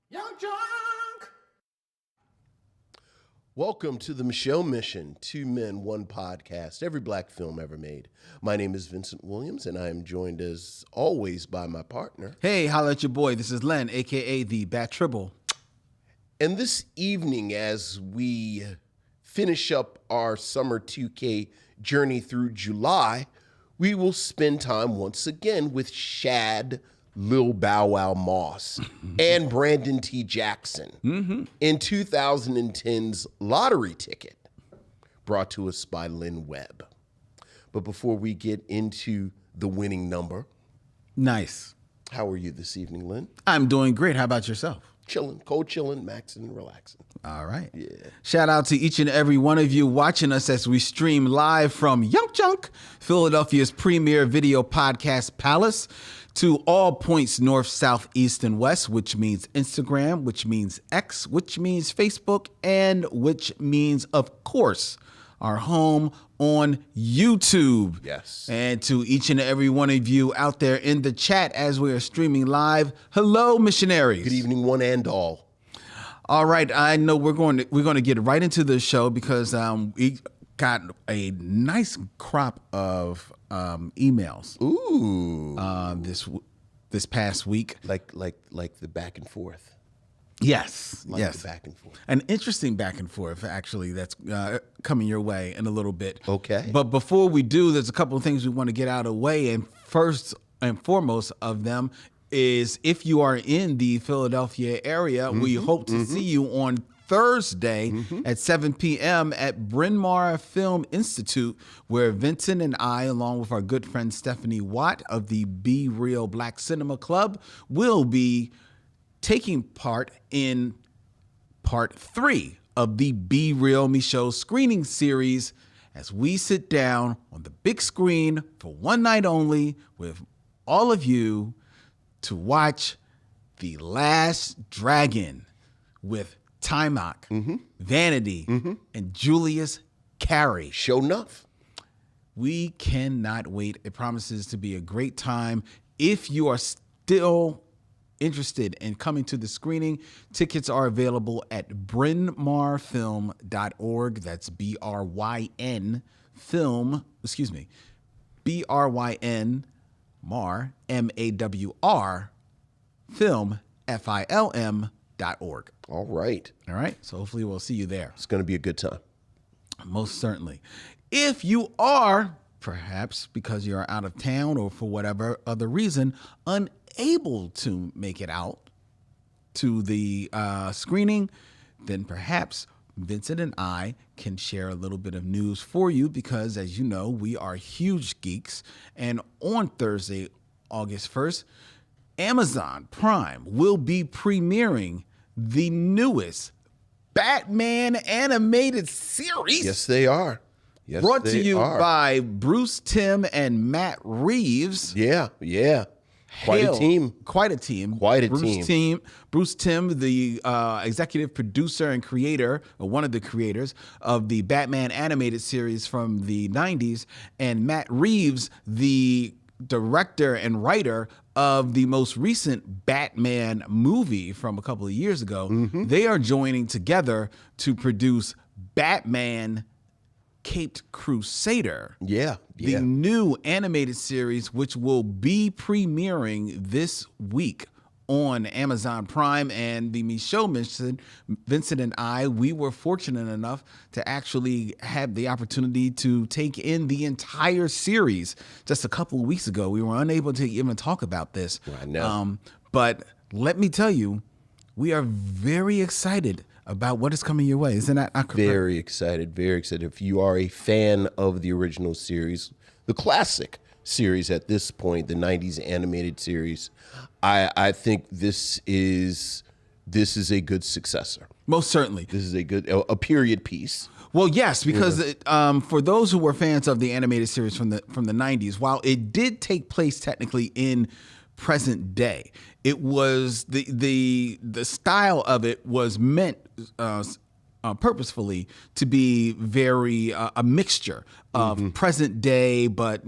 Young Junk! Welcome to the Micheaux Mission, 2 Men, 1 podcast, every black film ever made. My name is Vincent Williams, and I am joined as always by my partner. Hey, holla at your boy. This is Len, a.k.a. the Bat Tribble. And this evening, as we finish up our summer 2K journey through July, we will spend time once again with Shad Lil Bow Wow Moss and Brandon T. Jackson in 2010's Lottery Ticket, brought to us by Lynn Webb. But before we get into the winning number, Nice. how are you this evening, Lynn? I'm doing great. How about yourself? Chilling, cold chilling, maxing, and relaxing. All right. Yeah. Shout out to each and every one of you watching us as we stream live from Young Junk, Philadelphia's premier video podcast palace, to all points north, south, east, and west, which means Instagram, which means X, which means Facebook, and which means, of course, our home on YouTube. Yes. And to each and every one of you out there in the chat as we are streaming live, hello, missionaries. Good evening, one and all. All right, I know we're going to get right into the show because we got a nice crop of emails. Ooh. This past week. Like the back and forth. Yes. Like yes. the back and forth. An interesting back and forth, actually, that's coming your way in a little bit. Okay. But before we do, there's a couple of things we want to get out of the way. And first and foremost of them is if you are in the Philadelphia area, we hope to see you on Thursday at 7 p.m. at Bryn Mawr Film Institute, where Vincent and I, along with our good friend Stephanie Watt of the Be Real Black Cinema Club, will be taking part in part 3 of the Be Real Micheaux screening series as we sit down on the big screen for one night only with all of you to watch The Last Dragon with Timok, Vanity, and Julius Carey. Show enough. We cannot wait. It promises to be a great time. If you are still interested in coming to the screening, tickets are available at brynmarfilm.org. That's BRYN film, BRYN Mar, MAWR film, FILM.org. All right. All right. So hopefully we'll see you there. It's going to be a good time. Most certainly. If you are, perhaps because you're out of town or for whatever other reason, unable to make it out to the screening, then perhaps Vincent and I can share a little bit of news for you because, as you know, we are huge geeks. And on Thursday, August 1st, Amazon Prime will be premiering the newest Batman animated series. Yes, they are. Yes, Brought to they you are. by Bruce Timm and Matt Reeves. Yeah. Quite a team. Quite a team. Bruce Timm, the executive producer and creator, or one of the creators of the Batman animated series from the 90s, and Matt Reeves, the director and writer of the most recent Batman movie from a couple of years ago. They are joining together to produce Batman Caped Crusader. The new animated series, which will be premiering this week on Amazon Prime. And the Micheaux Mission, Vincent and I, we were fortunate enough to actually have the opportunity to take in the entire series just a couple of weeks ago. We were unable to even talk about this. I know. But let me tell you, we are very excited about what is coming your way. Isn't that correct? Very excited, very excited. If you are a fan of the original series, the classic series at this point, the 90s animated series, I think this is a good successor. Most certainly. This is a period piece. Well, yes, because for those who were fans of the animated series from the 90s, while it did take place technically in present day, it was the style of it was meant purposefully to be very a mixture of present day, but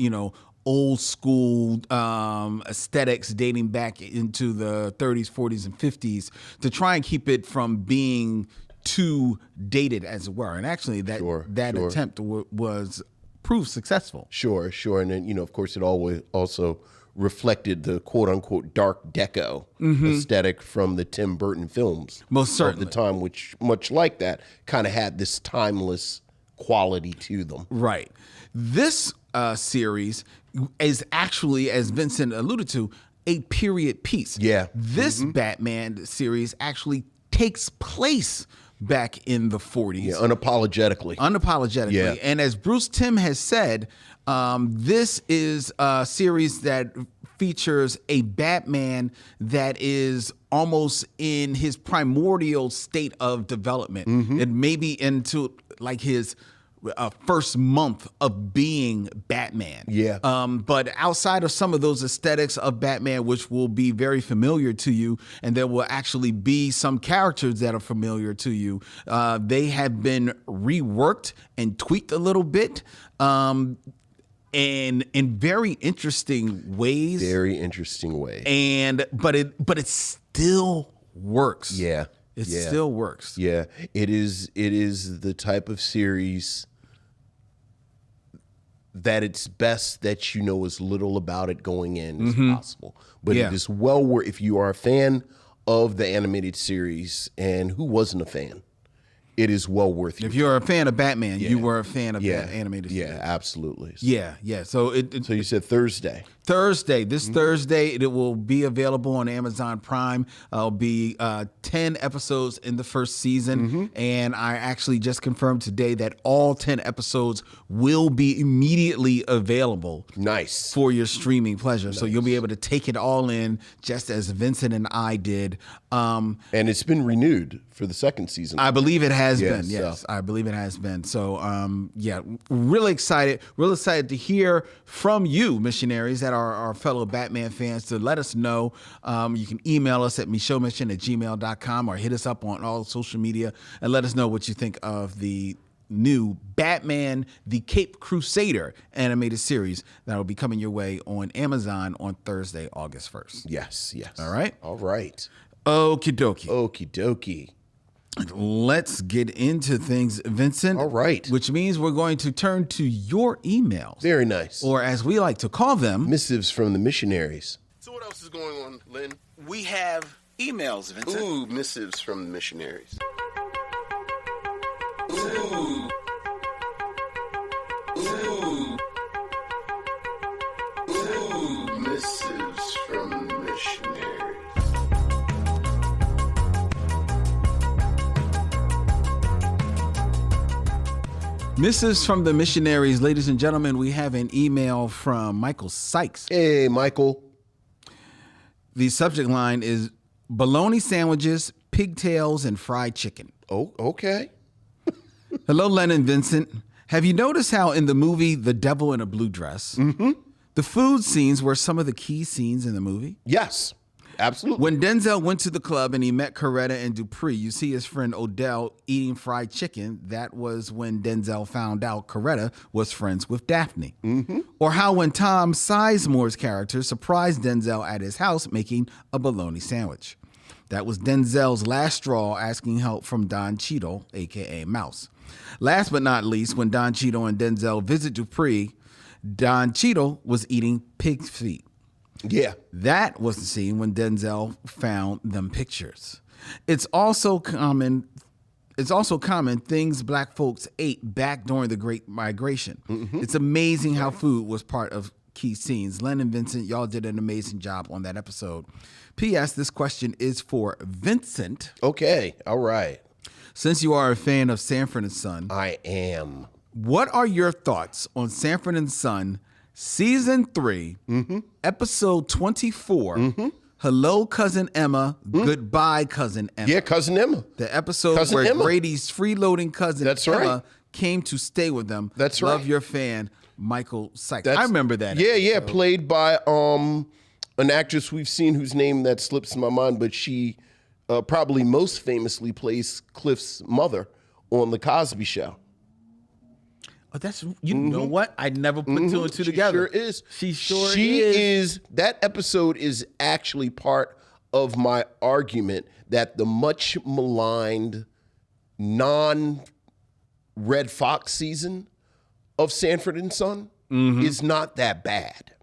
old school aesthetics dating back into the 30s, 40s, and 50s to try and keep it from being too dated, as it were. And actually, that attempt was proved successful. Sure. And then, of course, it always also reflected the quote-unquote dark deco aesthetic from the Tim Burton films. Most certainly. Of the time, which, much like that, kind of had this timeless quality to them. Right. This series is actually, as Vincent alluded to, a period piece. Yeah. This Batman series actually takes place back in the 40s. Yeah, unapologetically. Yeah. And as Bruce Timm has said, this is a series that features a Batman that is almost in his primordial state of development. And maybe into like his first month of being Batman. Yeah. But outside of some of those aesthetics of Batman, which will be very familiar to you, and there will actually be some characters that are familiar to you, they have been reworked and tweaked a little bit. And in very interesting ways. But it still works. Yeah. It still works. Yeah. It is the type of series that it's best that you know as little about it going in as possible. But it is well worth, if you are a fan of the animated series, and who wasn't a fan, it is well worth it. If you're a fan of Batman, you were a fan of that animated series. Yeah, absolutely. Yeah. So so you said Thursday. This Thursday, it will be available on Amazon Prime. It'll be 10 episodes in the first season. And I actually just confirmed today that all 10 episodes will be immediately available. Nice. For your streaming pleasure. Nice. So you'll be able to take it all in, just as Vincent and I did. And it's been renewed for the second season. I believe it has been. Yes, I believe it has been. So, really excited. Real excited to hear from you, missionaries, that are our fellow Batman fans, to let us know. You can email us at micheauxmission@gmail.com or hit us up on all social media and let us know what you think of the new Batman, the Cape Crusader animated series that will be coming your way on Amazon on Thursday, August 1st. Yes. All right? Okie dokie. Let's get into things, Vincent. All right. Which means we're going to turn to your emails. Very nice. Or as we like to call them, missives from the missionaries. So what else is going on, Len? We have emails, Vincent. Ooh, missives from the missionaries. Ooh. Missives from the missionaries. Missives from the missionaries. Ladies and gentlemen, we have an email from Michael Sykes. Hey, Michael. The subject line is bologna sandwiches, pigtails, and fried chicken. Oh, okay. Hello, Len and Vincent. Have you noticed how in the movie The Devil in a Blue Dress, the food scenes were some of the key scenes in the movie? Yes. Absolutely. When Denzel went to the club and he met Coretta and Dupree, you see his friend Odell eating fried chicken. That was when Denzel found out Coretta was friends with Daphne. Or how when Tom Sizemore's character surprised Denzel at his house making a bologna sandwich. That was Denzel's last straw, asking help from Don Cheadle, a.k.a. Mouse. Last but not least, when Don Cheadle and Denzel visit Dupree, Don Cheadle was eating pig's feet. Yeah. That was the scene when Denzel found them pictures. It's also common things black folks ate back during the Great Migration. It's amazing how food was part of key scenes. Len and Vincent, y'all did an amazing job on that episode. P.S. This question is for Vincent. Okay. All right. Since you are a fan of Sanford and Son. I am. What are your thoughts on Sanford and Son Season 3, Episode 24, Hello, Cousin Emma, Goodbye, Cousin Emma? Yeah, Cousin Emma. The episode where Grady's freeloading cousin Emma came to stay with them. That's Love right. your fan, Michael Sykes. I remember that. Yeah, episode. Played by an actress we've seen whose name that slips my mind, but she probably most famously plays Cliff's mother on The Cosby Show. Oh, that's you know what? I never put two and two together. Sure is. She She is. That episode is actually part of my argument that the much maligned non-Red Fox season of Sanford and Son is not that bad.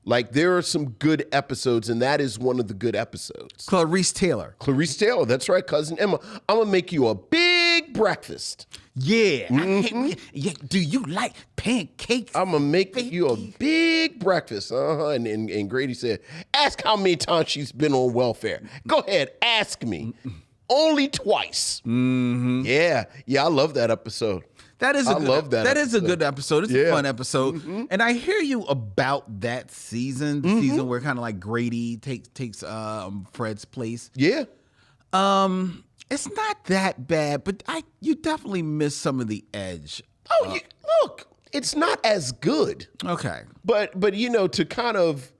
Like, there are some good episodes, and that is one of the good episodes. Clarice Taylor, that's right, Cousin Emma. I'm gonna make you a big breakfast. Yeah. Do you like pancakes? I'm gonna make you a big breakfast. And Grady said, ask how many times she's been on welfare. Go ahead, ask me. Only twice. Yeah, I love that episode. That is a good episode. It's a fun episode. And I hear you about that season, the season where kind of like Grady takes Fred's place. Yeah. It's not that bad, but you definitely miss some of the edge. Oh, look, it's not as good. Okay. But to kind of,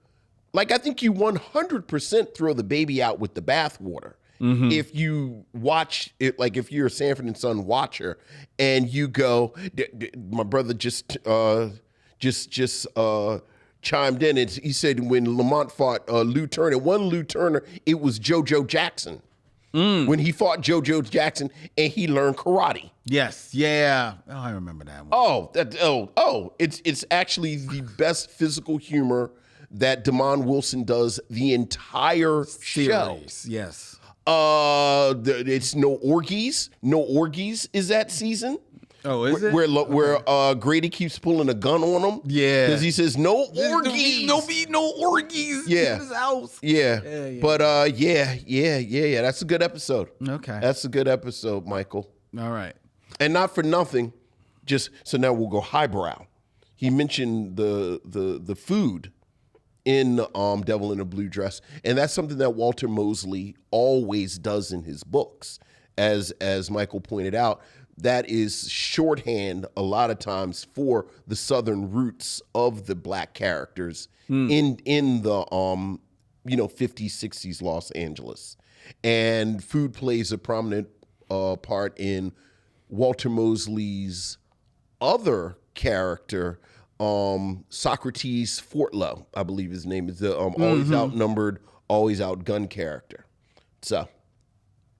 like, I think you 100% throw the baby out with the bathwater. If you watch it, like if you're a Sanford and Son watcher and you go, my brother just chimed in. He said when Lamont fought Lou Turner, Lou Turner, it was JoJo Jackson. When he fought JoJo Jackson and he learned karate. Yes, yeah. Oh, I remember that one. It's actually the best physical humor that Damon Wilson does the entire show. Yes. It's no orgies. No orgies is that season. Oh, is it? Where Grady keeps pulling a gun on him. Yeah. Because he says no orgies. No orgies in his house. Yeah. But yeah. That's a good episode. Okay. That's a good episode, Michael. All right. And not for nothing, so now we'll go highbrow. He mentioned the food in Devil in a Blue Dress, and that's something that Walter Mosley always does in his books. As Michael pointed out, that is shorthand a lot of times for the Southern roots of the black characters in the 50s, 60s Los Angeles. And food plays a prominent part in Walter Mosley's other character, Socrates Fortlow, I believe his name is, the always outnumbered, always outgunned character. So,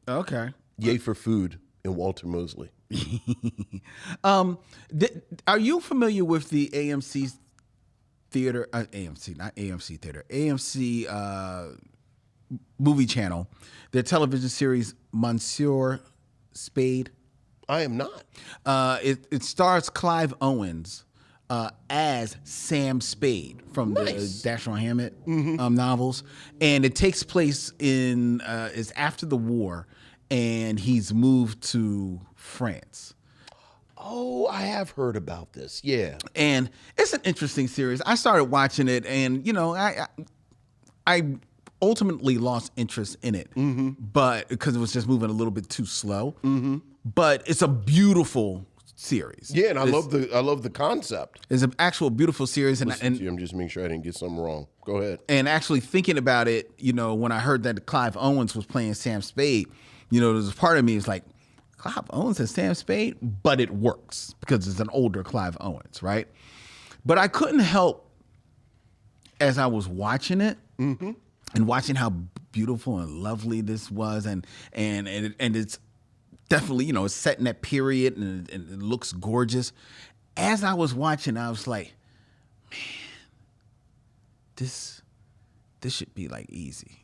okay, yay for food in Walter Mosley. Are you familiar with the AMC theater? AMC movie channel, their television series Monsieur Spade? I am not. It stars Clive Owens as Sam Spade from the Dashiell Hammett novels, and it takes place is after the war, and he's moved to France. Oh, I have heard about this. Yeah, and it's an interesting series. I started watching it, and I ultimately lost interest in it, but because it was just moving a little bit too slow. But it's a beautiful series. Yeah, and I love the concept. It's an actual beautiful series, and I'm just making sure I didn't get something wrong. Go ahead. And actually thinking about it, when I heard that Clive Owens was playing Sam Spade, there's a part of me is like, Clive Owens as Sam Spade, but it works because it's an older Clive Owens, right? But I couldn't help, as I was watching it and watching how beautiful and lovely this was, and it's definitely, it's set in that period and it looks gorgeous. As I was watching, I was like, man, this should be like easy.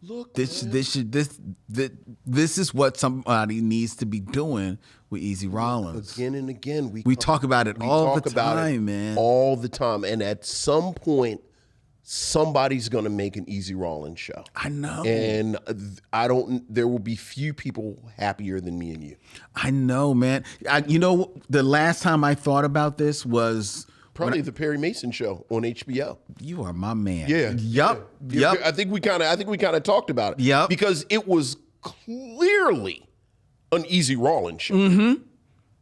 Look, this is what somebody needs to be doing with Easy Rollins. Again and again, we talk about it all the time, man. All the time, and at some point, somebody's going to make an Easy Rollins show. I know. And there will be few people happier than me and you. I know, man. The last time I thought about this was probably the Perry Mason show on HBO. You are my man. Yeah. Yep. I think we kind of talked about it. Yep. Because it was clearly an Easy Rollins show.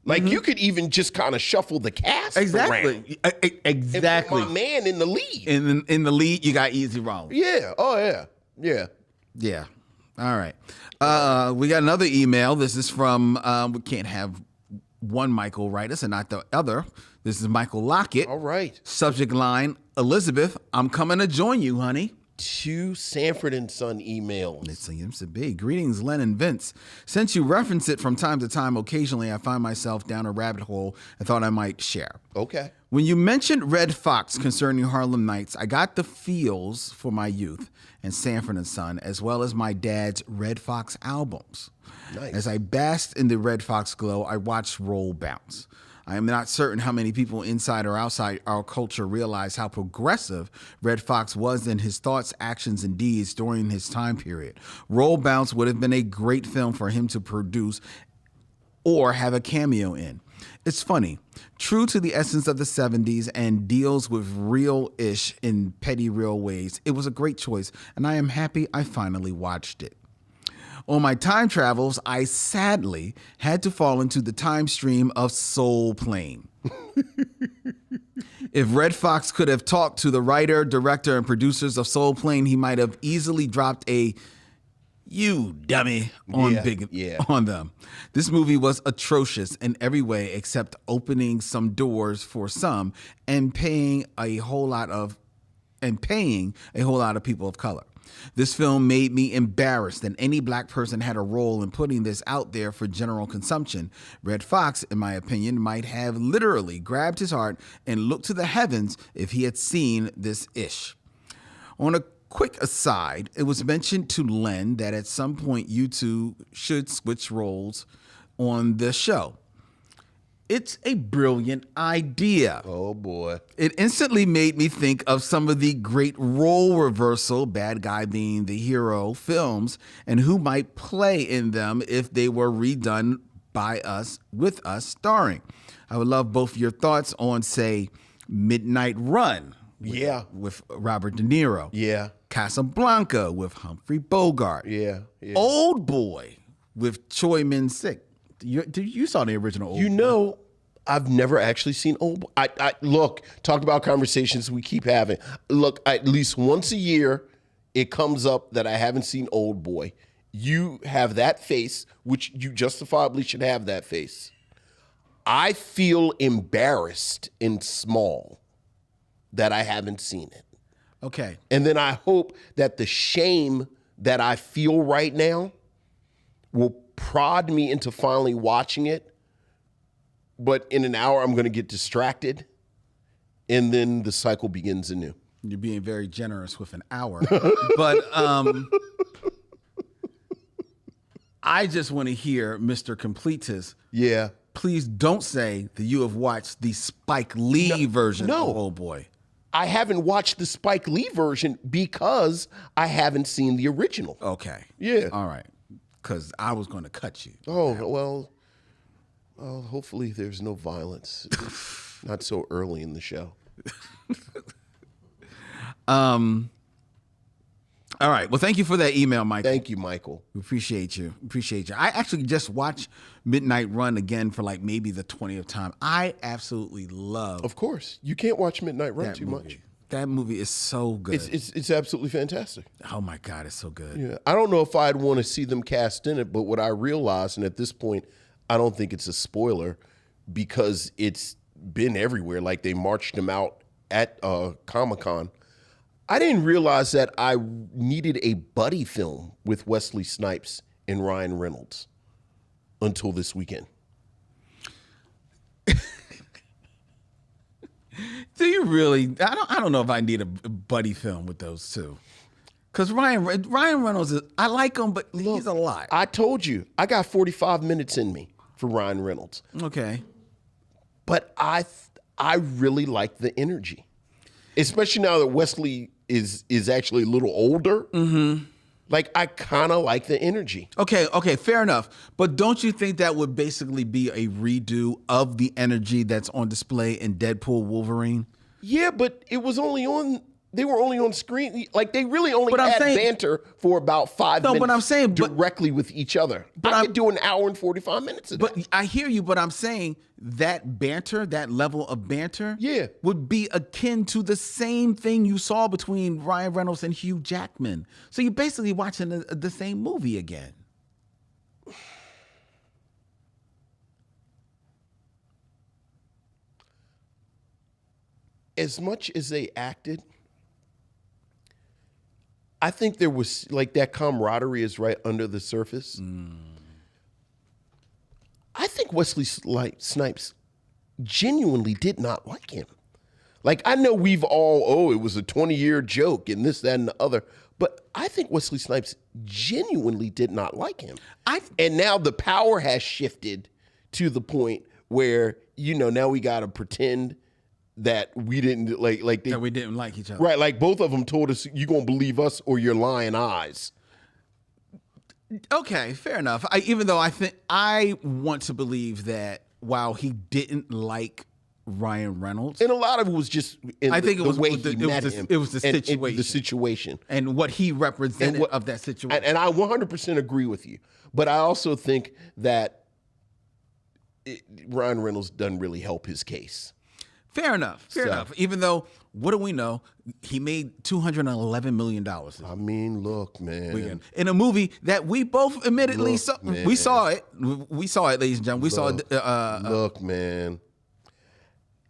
Like, you could even just kind of shuffle the cast around. Exactly. And put my man in the lead. In the lead, you got Easy Rollins. Yeah. Oh, yeah. Yeah. Yeah. All right. We got another email. This is from, we can't have one Michael write us and not the other. This is Michael Lockett. All right. Subject line, Elizabeth, I'm coming to join you, honey. 2 Sanford and Son emails. It seems to be. Greetings, Len and Vince. Since you reference it from time to time, occasionally I find myself down a rabbit hole and thought I might share. Okay. When you mentioned Red Fox concerning Harlem Nights, I got the feels for my youth and Sanford and Son, as well as my dad's Red Fox albums. Nice. As I basked in the Red Fox glow, I watched Roll Bounce. I am not certain how many people inside or outside our culture realize how progressive Red Fox was in his thoughts, actions, and deeds during his time period. Roll Bounce would have been a great film for him to produce or have a cameo in. It's funny, true to the essence of the 70s and deals with real-ish in petty real ways. It was a great choice, and I am happy I finally watched it. On my time travels, I sadly had to fall into the time stream of Soul Plane. If Red Fox could have talked to the writer, director, and producers of Soul Plane, he might have easily dropped a "you dummy" on them. This movie was atrocious in every way except opening some doors for some and paying a whole lot of people of color. This film made me embarrassed that any black person had a role in putting this out there for general consumption. Red Fox, in my opinion, might have literally grabbed his heart and looked to the heavens if he had seen this ish. On a quick aside, it was mentioned to Len that at some point you two should switch roles on the show. It's a brilliant idea. Oh, boy. It instantly made me think of some of the great role reversal, bad guy being the hero, films, and who might play in them if they were redone by us, with us starring. I would love both your thoughts on, say, Midnight Run with Robert De Niro. Yeah. Casablanca with Humphrey Bogart. Yeah. Old Boy with Choi Min-sik. You saw the original Old Boy. You know, I've never actually seen Old Boy. I look, talk about conversations we keep having. Look, at least once a year, it comes up that I haven't seen Old Boy. You have that face, which you justifiably should have that face. I feel embarrassed and small that I haven't seen it. Okay. And then I hope that the shame that I feel right now will prod me into finally watching it. But in an hour, I'm going to get distracted. And then the cycle begins anew. You're being very generous with an hour. But I just want to hear Mr. Completus. Yeah. Please don't say that you have watched the Spike Lee version of Old Boy. I haven't watched the Spike Lee version because I haven't seen the original. Okay. Yeah. All right. Because I was going to cut you. Oh, well, hopefully there's no violence. Not so early in the show. All right. Well, thank you for that email, Michael. Thank you, Michael. We appreciate you. I actually just watched Midnight Run again for like maybe the 20th time. I absolutely love. Of course. You can't watch Midnight Run too much. That movie is so good. It's absolutely fantastic. Oh, my God. It's so good. Yeah. I don't know if I'd want to see them cast in it, but what I realized, and at this point, I don't think it's a spoiler because it's been everywhere. Like they marched them out at Comic-Con. I didn't realize that I needed a buddy film with Wesley Snipes and Ryan Reynolds until this weekend. Do you really? I don't know if I need a buddy film with those two. Because Ryan Reynolds, I like him, but he's a lot. I told you, I got 45 minutes in me for Ryan Reynolds. Okay. But I really like the energy. Especially now that Wesley is actually a little older. Mm-hmm. Like, I kind of like the energy. Okay, fair enough. But don't you think that would basically be a redo of the energy that's on display in Deadpool Wolverine? Yeah, but it was only on... They were only on screen. Like, they really only had banter for about 5 minutes. But I'm saying... directly with each other. But I could do an hour and 45 minutes of that. But I hear you, but I'm saying that banter, that level of banter... Yeah. ...would be akin to the same thing you saw between Ryan Reynolds and Hugh Jackman. So you're basically watching the same movie again. as much as they acted, I think there was like that camaraderie is right under the surface. I think Wesley Snipes genuinely did not like him. Like, I know we've all, it was a 20-year joke and this, that, and the other. But I think Wesley Snipes genuinely did not like him. And now the power has shifted to the point where, now we got to pretend that we didn't that we didn't like each other. Right. Like both of them told us, you're going to believe us or you're lying eyes. Okay, fair enough. Even though I want to believe that while he didn't like Ryan Reynolds, and a lot of it was just the way he met him. It was the situation, and the situation, and what he represented of that situation. And I 100% agree with you, but I also think that Ryan Reynolds doesn't really help his case. Fair enough. Even though, what do we know? He made $211 million. I mean, look, man. In a movie that we both admittedly saw. We saw it. We saw it, ladies and gentlemen. We saw it. Look, man.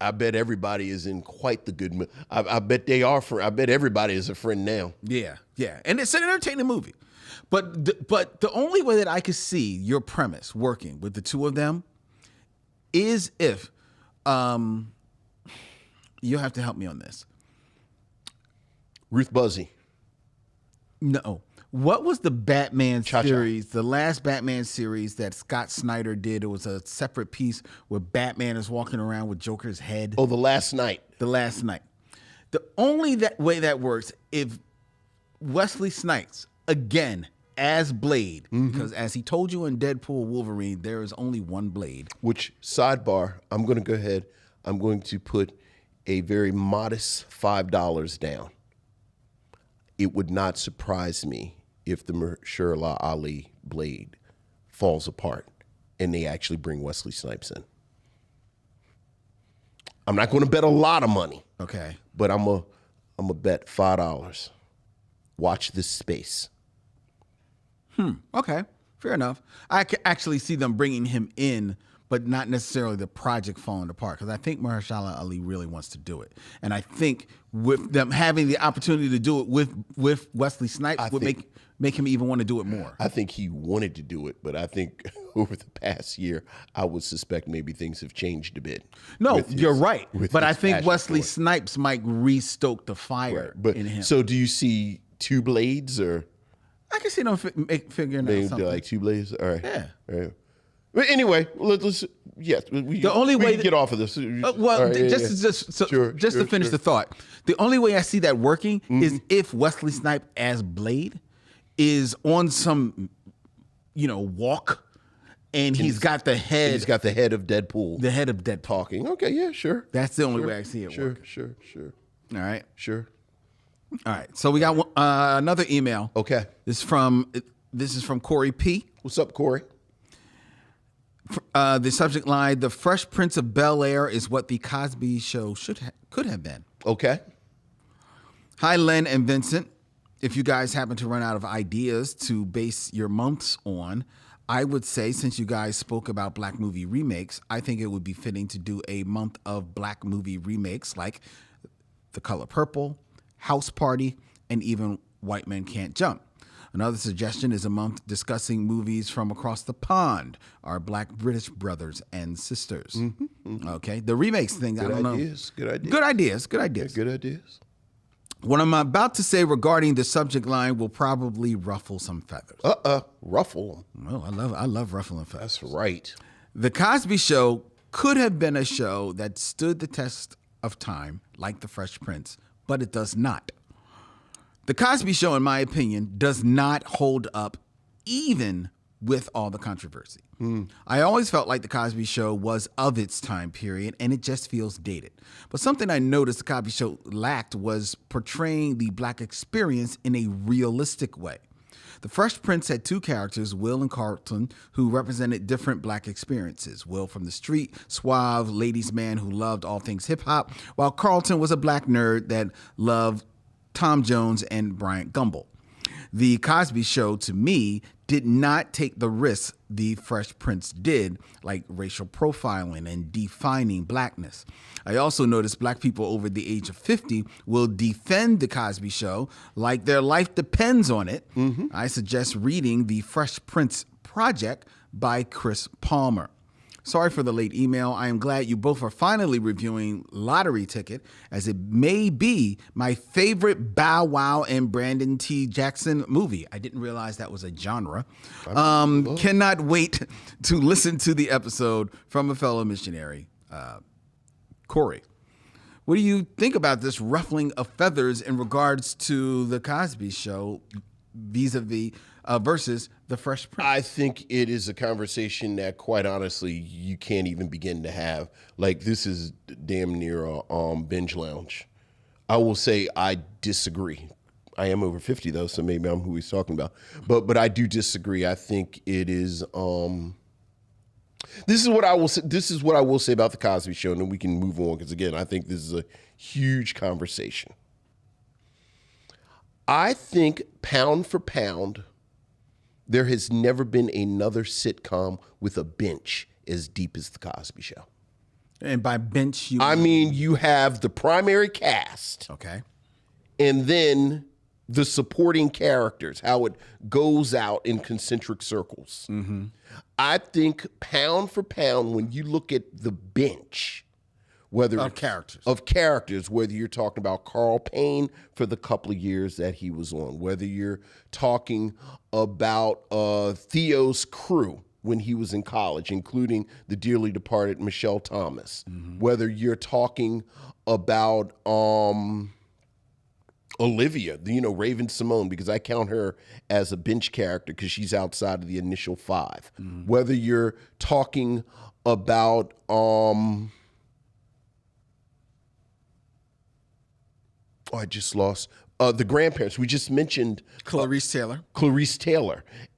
I bet everybody is in quite the good mood. I bet they are. I bet everybody is a friend now. Yeah. And it's an entertaining movie. But the only way that I could see your premise working with the two of them is if... you'll have to help me on this. Ruth Buzzy. No. What was the Batman series, the last Batman series that Scott Snyder did? It was a separate piece where Batman is walking around with Joker's head. Oh, The Last Night. The Last Night. The only way that works, if Wesley Snipes, again, as Blade, because as he told you in Deadpool Wolverine, there is only one Blade. Which, sidebar, I'm going to go ahead. I'm going to put a very modest $5 down. It would not surprise me if the Mahershala Ali Blade falls apart and they actually bring Wesley Snipes in. I'm not going to bet a lot of money. Okay. But I'm a bet $5. Watch this space. Okay. Fair enough. I can actually see them bringing him in, but not necessarily the project falling apart, because I think Mahershala Ali really wants to do it. And I think with them having the opportunity to do it with Wesley Snipes would make him even want to do it more. I think he wanted to do it, but I think over the past year, I would suspect maybe things have changed a bit. No, you're right. But I think Wesley Snipes might restoke the fire in him. So do you see two Blades or? I can see them figuring out something. Like two Blades? All right. Yeah. All right. But anyway, let's the only way we can get off of this. Just to finish the thought, the only way I see that working is if Wesley Snipes as Blade is on some, walk, and he's got the head. He's got the head of Deadpool. The head of Deadpool talking. Okay, yeah, sure. That's the only way I see it working. Sure. All right. Sure. All right. So we got another email. Okay. This is from Corey P. What's up, Corey? The subject line: "The Fresh Prince of Bel-Air is what the Cosby Show could have been." Okay. Hi, Len and Vincent. If you guys happen to run out of ideas to base your months on, I would say, since you guys spoke about black movie remakes, I think it would be fitting to do a month of black movie remakes like The Color Purple, House Party, and even White Men Can't Jump. Another suggestion is a month discussing movies from across the pond, our black British brothers and sisters. Okay, the remakes thing, I don't know. Good ideas. What I'm about to say regarding the subject line will probably ruffle some feathers. Ruffle? Well, I love ruffling feathers. That's right. The Cosby Show could have been a show that stood the test of time, like The Fresh Prince, but it does not. The Cosby Show, in my opinion, does not hold up even with all the controversy. I always felt like The Cosby Show was of its time period, and it just feels dated. But something I noticed The Cosby Show lacked was portraying the black experience in a realistic way. The Fresh Prince had two characters, Will and Carlton, who represented different black experiences. Will from the street, suave, ladies' man who loved all things hip-hop, while Carlton was a black nerd that loved Tom Jones and Bryant Gumbel. The Cosby Show, to me, did not take the risks the Fresh Prince did, like racial profiling and defining blackness. I also noticed black people over the age of 50 will defend the Cosby Show like their life depends on it. Mm-hmm. I suggest reading The Fresh Prince Project by Chris Palmer. Sorry for the late email. I am glad you both are finally reviewing Lottery Ticket, as it may be my favorite Bow Wow and Brandon T. Jackson movie. I didn't realize that was a genre. Cannot wait to listen to the episode from a fellow missionary, Corey. What do you think about this ruffling of feathers in regards to the Cosby Show vis-a-vis versus the Fresh Prince? I think it is a conversation that, quite honestly, you can't even begin to have. Like, this is damn near a binge lounge. I will say I disagree. I am over 50 though, so maybe I'm who he's talking about. But I do disagree. I think it is. This is what I will say. This is what I will say about the Cosby Show, and then we can move on, because again, I think this is a huge conversation. I think pound for pound, there has never been another sitcom with a bench as deep as the Cosby Show. And by bench, I mean you have the primary cast, okay, and then the supporting characters, how it goes out in concentric circles. Mm-hmm. I think pound for pound, when you look at the bench, whether of characters, whether you're talking about Carl Payne for the couple of years that he was on, whether you're talking about Theo's crew when he was in college, including the dearly departed Michelle Thomas, mm-hmm. whether you're talking about Olivia, Raven Simone, because I count her as a bench character because she's outside of the initial five, mm-hmm. whether you're talking about I just lost the grandparents. We just mentioned Clarice Taylor,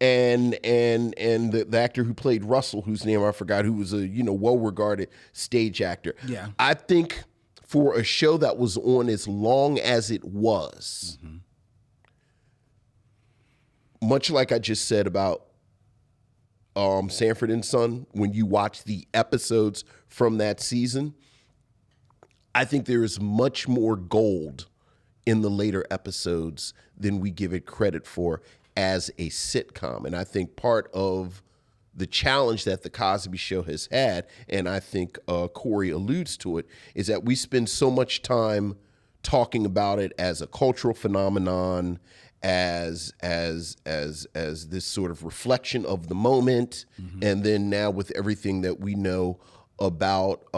and the actor who played Russell, whose name I forgot, who was a well-regarded stage actor. Yeah, I think for a show that was on as long as it was, mm-hmm. much like I just said about Sanford and Son, when you watch the episodes from that season, I think there is much more gold in the later episodes than we give it credit for as a sitcom. And I think part of the challenge that the Cosby Show has had, and I think Corey alludes to it, is that we spend so much time talking about it as a cultural phenomenon, as this sort of reflection of the moment, mm-hmm. and then now with everything that we know about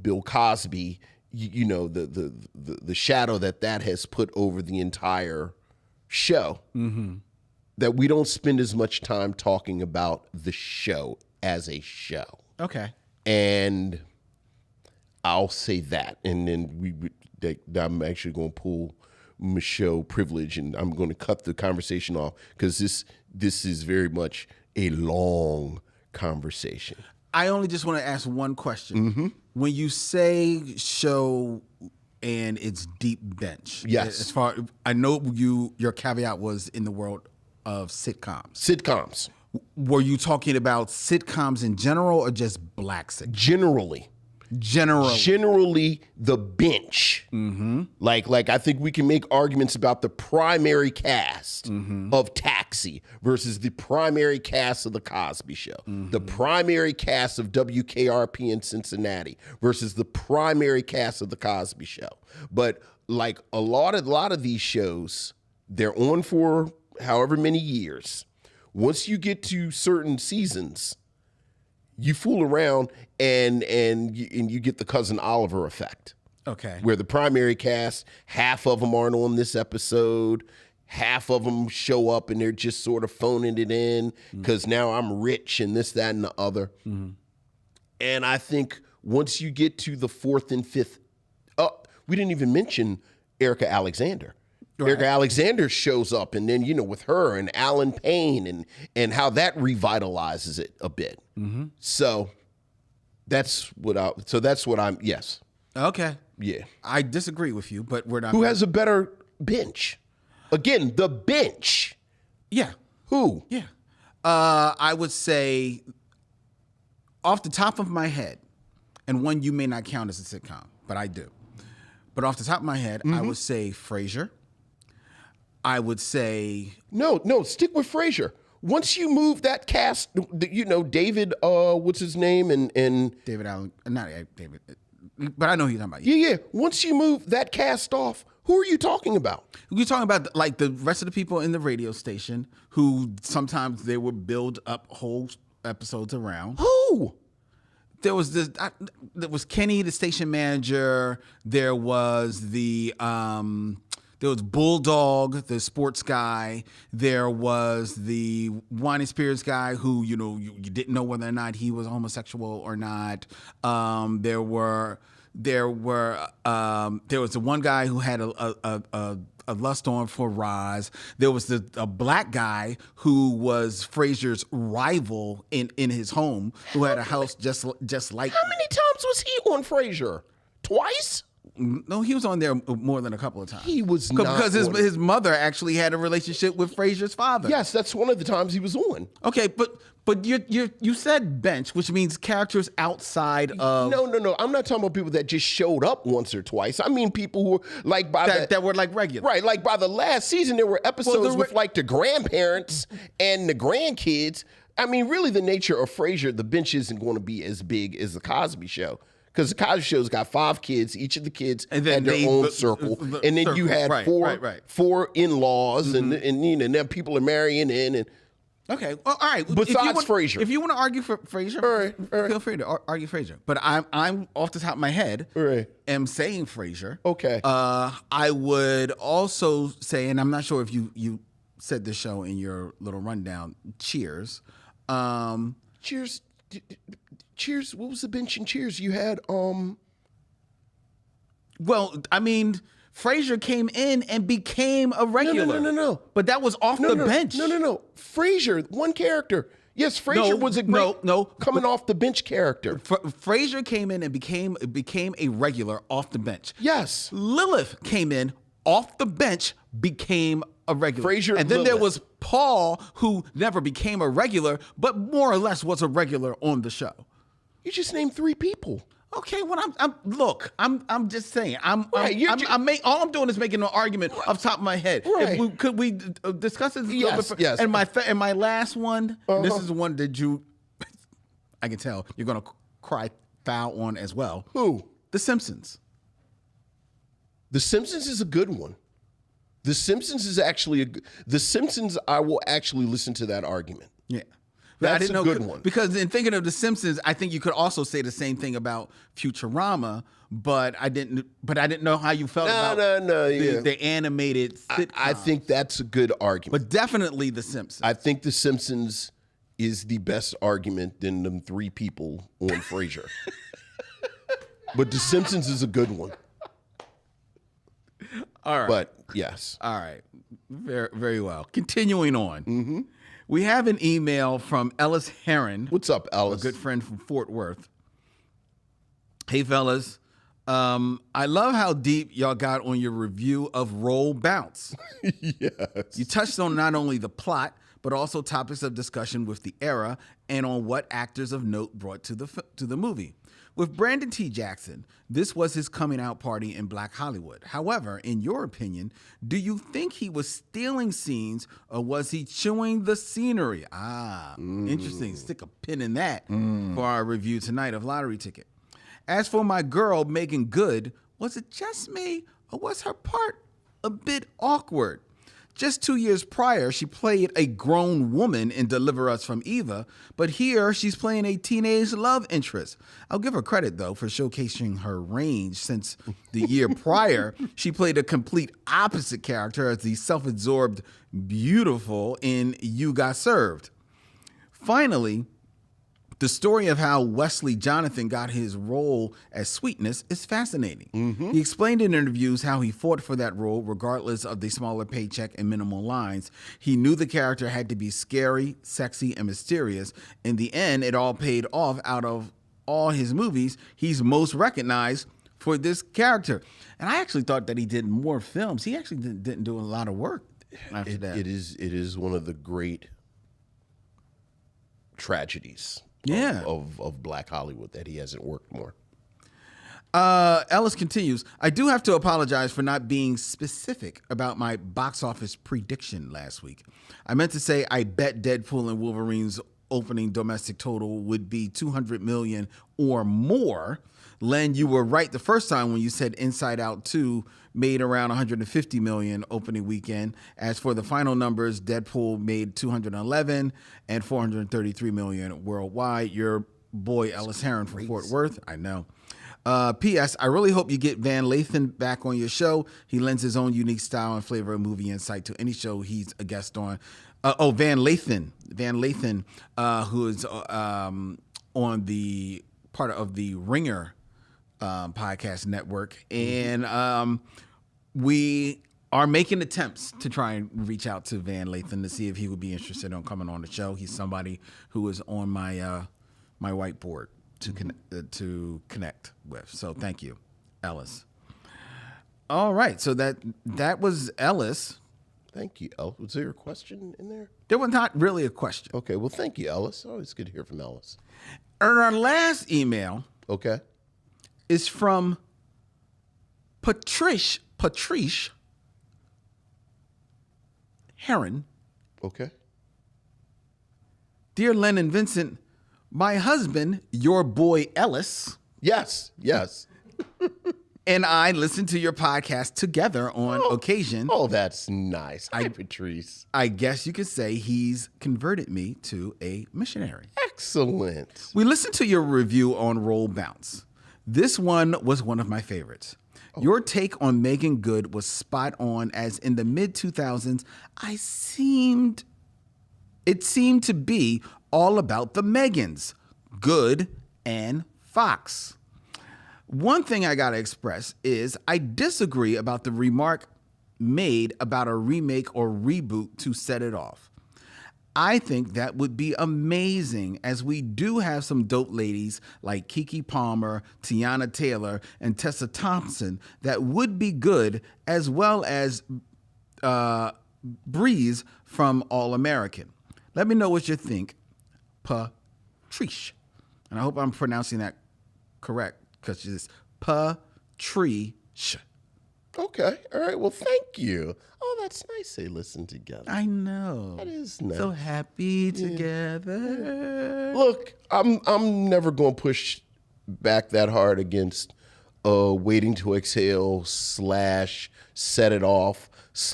Bill Cosby, the shadow that has put over the entire show, mm-hmm. that we don't spend as much time talking about the show as a show. Okay. And I'll say that. And then I'm actually going to pull Micheaux privilege, and I'm going to cut the conversation off because this is very much a long conversation. I only just want to ask one question. Mm-hmm. When you say show and it's deep bench, yes. As far I know, your caveat was in the world of sitcoms. Sitcoms. Were you talking about sitcoms in general or just black sitcoms? Generally the bench. Mm-hmm. Like I think we can make arguments about the primary cast mm-hmm. of Taxi versus the primary cast of The Cosby Show, mm-hmm. the primary cast of WKRP in Cincinnati versus the primary cast of The Cosby Show. But like a lot of these shows, they're on for however many years. Once you get to certain seasons, you fool around and you get the Cousin Oliver effect. Okay. Where the primary cast, half of them aren't on this episode, half of them show up and they're just sort of phoning it in because mm-hmm. now I'm rich and this, that, and the other. Mm-hmm. And I think once you get to the fourth and fifth, we didn't even mention Erica Alexander. Right. Erica Alexander shows up, and then with her and Alan Payne and how that revitalizes it a bit. Mm-hmm. So that's what I'm. Yes. Okay. Yeah. I disagree with you, but we're not. Who has a better bench? Again, the bench. Yeah. Who? Yeah. I would say, off the top of my head, and one you may not count as a sitcom, but I do. But off the top of my head, I would say Frasier. I would say... No, stick with Frasier. Once you move that cast, David, what's his name? And David Allen, not David, but I know who you're talking about. Yeah. Once you move that cast off, who are you talking about? You're talking about like the rest of the people in the radio station who sometimes they would build up whole episodes around. Who? There was there was Kenny, the station manager. There was there was Bulldog, the sports guy. There was the wine and spirits guy who, you didn't know whether or not he was homosexual or not. There was the one guy who had a lust on for Roz. There was a black guy who was Frasier's rival in his home, who had a house just like. How many times was he on Frasier? Twice? No, he was on there more than a couple of times. He was not because his mother actually had a relationship with Frasier's father. Yes, that's one of the times he was on. Okay, but you said bench, which means characters outside of. No. I'm not talking about people that just showed up once or twice. I mean people who were like that were like regular. Right, like by the last season there were episodes with like the grandparents and the grandkids. I mean, really the nature of Frasier, the bench isn't going to be as big as the Cosby Show. Because the Cosby Show's got 5 kids. Each of the kids had their own circle. And then you had four in-laws, and then people are marrying in. And okay, well, all right. Besides Frasier. If you want to argue for Frasier, all right. Feel free to argue Frasier. But I'm off the top of my head, am saying Frasier. Okay. I would also say, and I'm not sure if you said this show in your little rundown, Cheers. Cheers, what was the bench in Cheers? You had, Well, I mean, Frasier came in and became a regular. No. But that was off the bench. No. Frasier, one character. Yes, Frasier was a great coming off the bench character. Frasier came in and became a regular off the bench. Yes. Lilith came in off the bench, became a regular. Frasier and then there was Paul, who never became a regular, but more or less was a regular on the show. You just named 3 people. Okay, well, I'm just saying. All I'm doing is making an argument off the top of my head. Right. Could we discuss this? Yes. And my last one. This is the one that I can tell you're gonna cry foul on as well. Who? The Simpsons. The Simpsons is a good one. The Simpsons is actually The Simpsons. I will actually listen to that argument. Yeah. That's a good one. Because in thinking of The Simpsons, I think you could also say the same thing about Futurama, but I didn't know how you felt about the animated sitcom. I think that's a good argument. But definitely The Simpsons. I think The Simpsons is the best argument than them 3 people on Frasier. But The Simpsons is a good one. All right. But yes. All right. Very, very well. Continuing on. We have an email from Ellis Heron. What's up, Ellis? A good friend from Fort Worth. Hey, fellas. I love how deep y'all got on your review of Roll Bounce. Yes. You touched on not only the plot, but also topics of discussion with the era and on what actors of note brought to the movie. With Brandon T. Jackson, this was his coming out party in Black Hollywood. However, in your opinion, do you think he was stealing scenes or was he chewing the scenery? Interesting. Stick a pin in that for our review tonight of Lottery Ticket. As for my girl, Megan Good, was it just me or was her part a bit awkward? Just 2 years prior, she played a grown woman in Deliver Us from Eva, but here she's playing a teenage love interest. I'll give her credit, though, for showcasing her range, since the year prior, she played a complete opposite character as the self-absorbed beautiful in You Got Served. Finally, the story of how Wesley Jonathan got his role as Sweetness is fascinating. He explained in interviews how he fought for that role regardless of the smaller paycheck and minimal lines. He knew the character had to be scary, sexy, and mysterious. In the end, it all paid off. Out of all his movies, he's most recognized for this character. And I actually thought that he did more films. He actually didn't do a lot of work after that. It is one of the great tragedies of Black Hollywood that he hasn't worked more. Ellis continues, I do have to apologize for not being specific about my box office prediction last week. I meant to say I bet Deadpool and Wolverine's opening domestic total would be $200 million or more. Len, you were right the first time when you said Inside Out 2 made around $150 million opening weekend. As for the final numbers, Deadpool made $211 and $433 million worldwide. Your boy Ellis Heron from Fort Worth. I know. P.S. I really hope you get Van Lathan back on your show. He lends his own unique style and flavor of movie insight to any show he's a guest on. Van Lathan, who is on the part of the Ringer podcast network. And we are making attempts to try and reach out to Van Lathan to see if he would be interested in coming on the show. He's somebody who is on my my whiteboard to connect with. So thank you, Ellis. All right, so that was Ellis. Thank you, Ellis. Was there a question in there? There was not really a question. Okay, well, thank you, Ellis. Always good to hear from Ellis. And our last email is from Patrice Heron. Okay. Dear Len and Vincent, my husband, your boy Ellis. Yes. And I listen to your podcast together on occasion. Oh, that's nice. Hi, Patrice. I guess you could say he's converted me to a missionary. Excellent. We listened to your review on Roll Bounce. This one was one of my favorites. Your take on Megan Good was spot on, as in the mid-2000s, it seemed to be all about the Megans, Good and Fox. One thing I gotta express is I disagree about the remark made about a remake or reboot to Set It Off. I think that would be amazing, as we do have some dope ladies like Keke Palmer, Tiana Taylor, and Tessa Thompson that would be good, as well as Breeze from All American. Let me know what you think, Patrice. And I hope I'm pronouncing that correct, because it's Patrice. Okay. All right. Well, thank you. Oh, that's nice they listen together. I know. That is nice. So happy together. Look, I'm never going to push back that hard against Waiting to Exhale / Set It Off /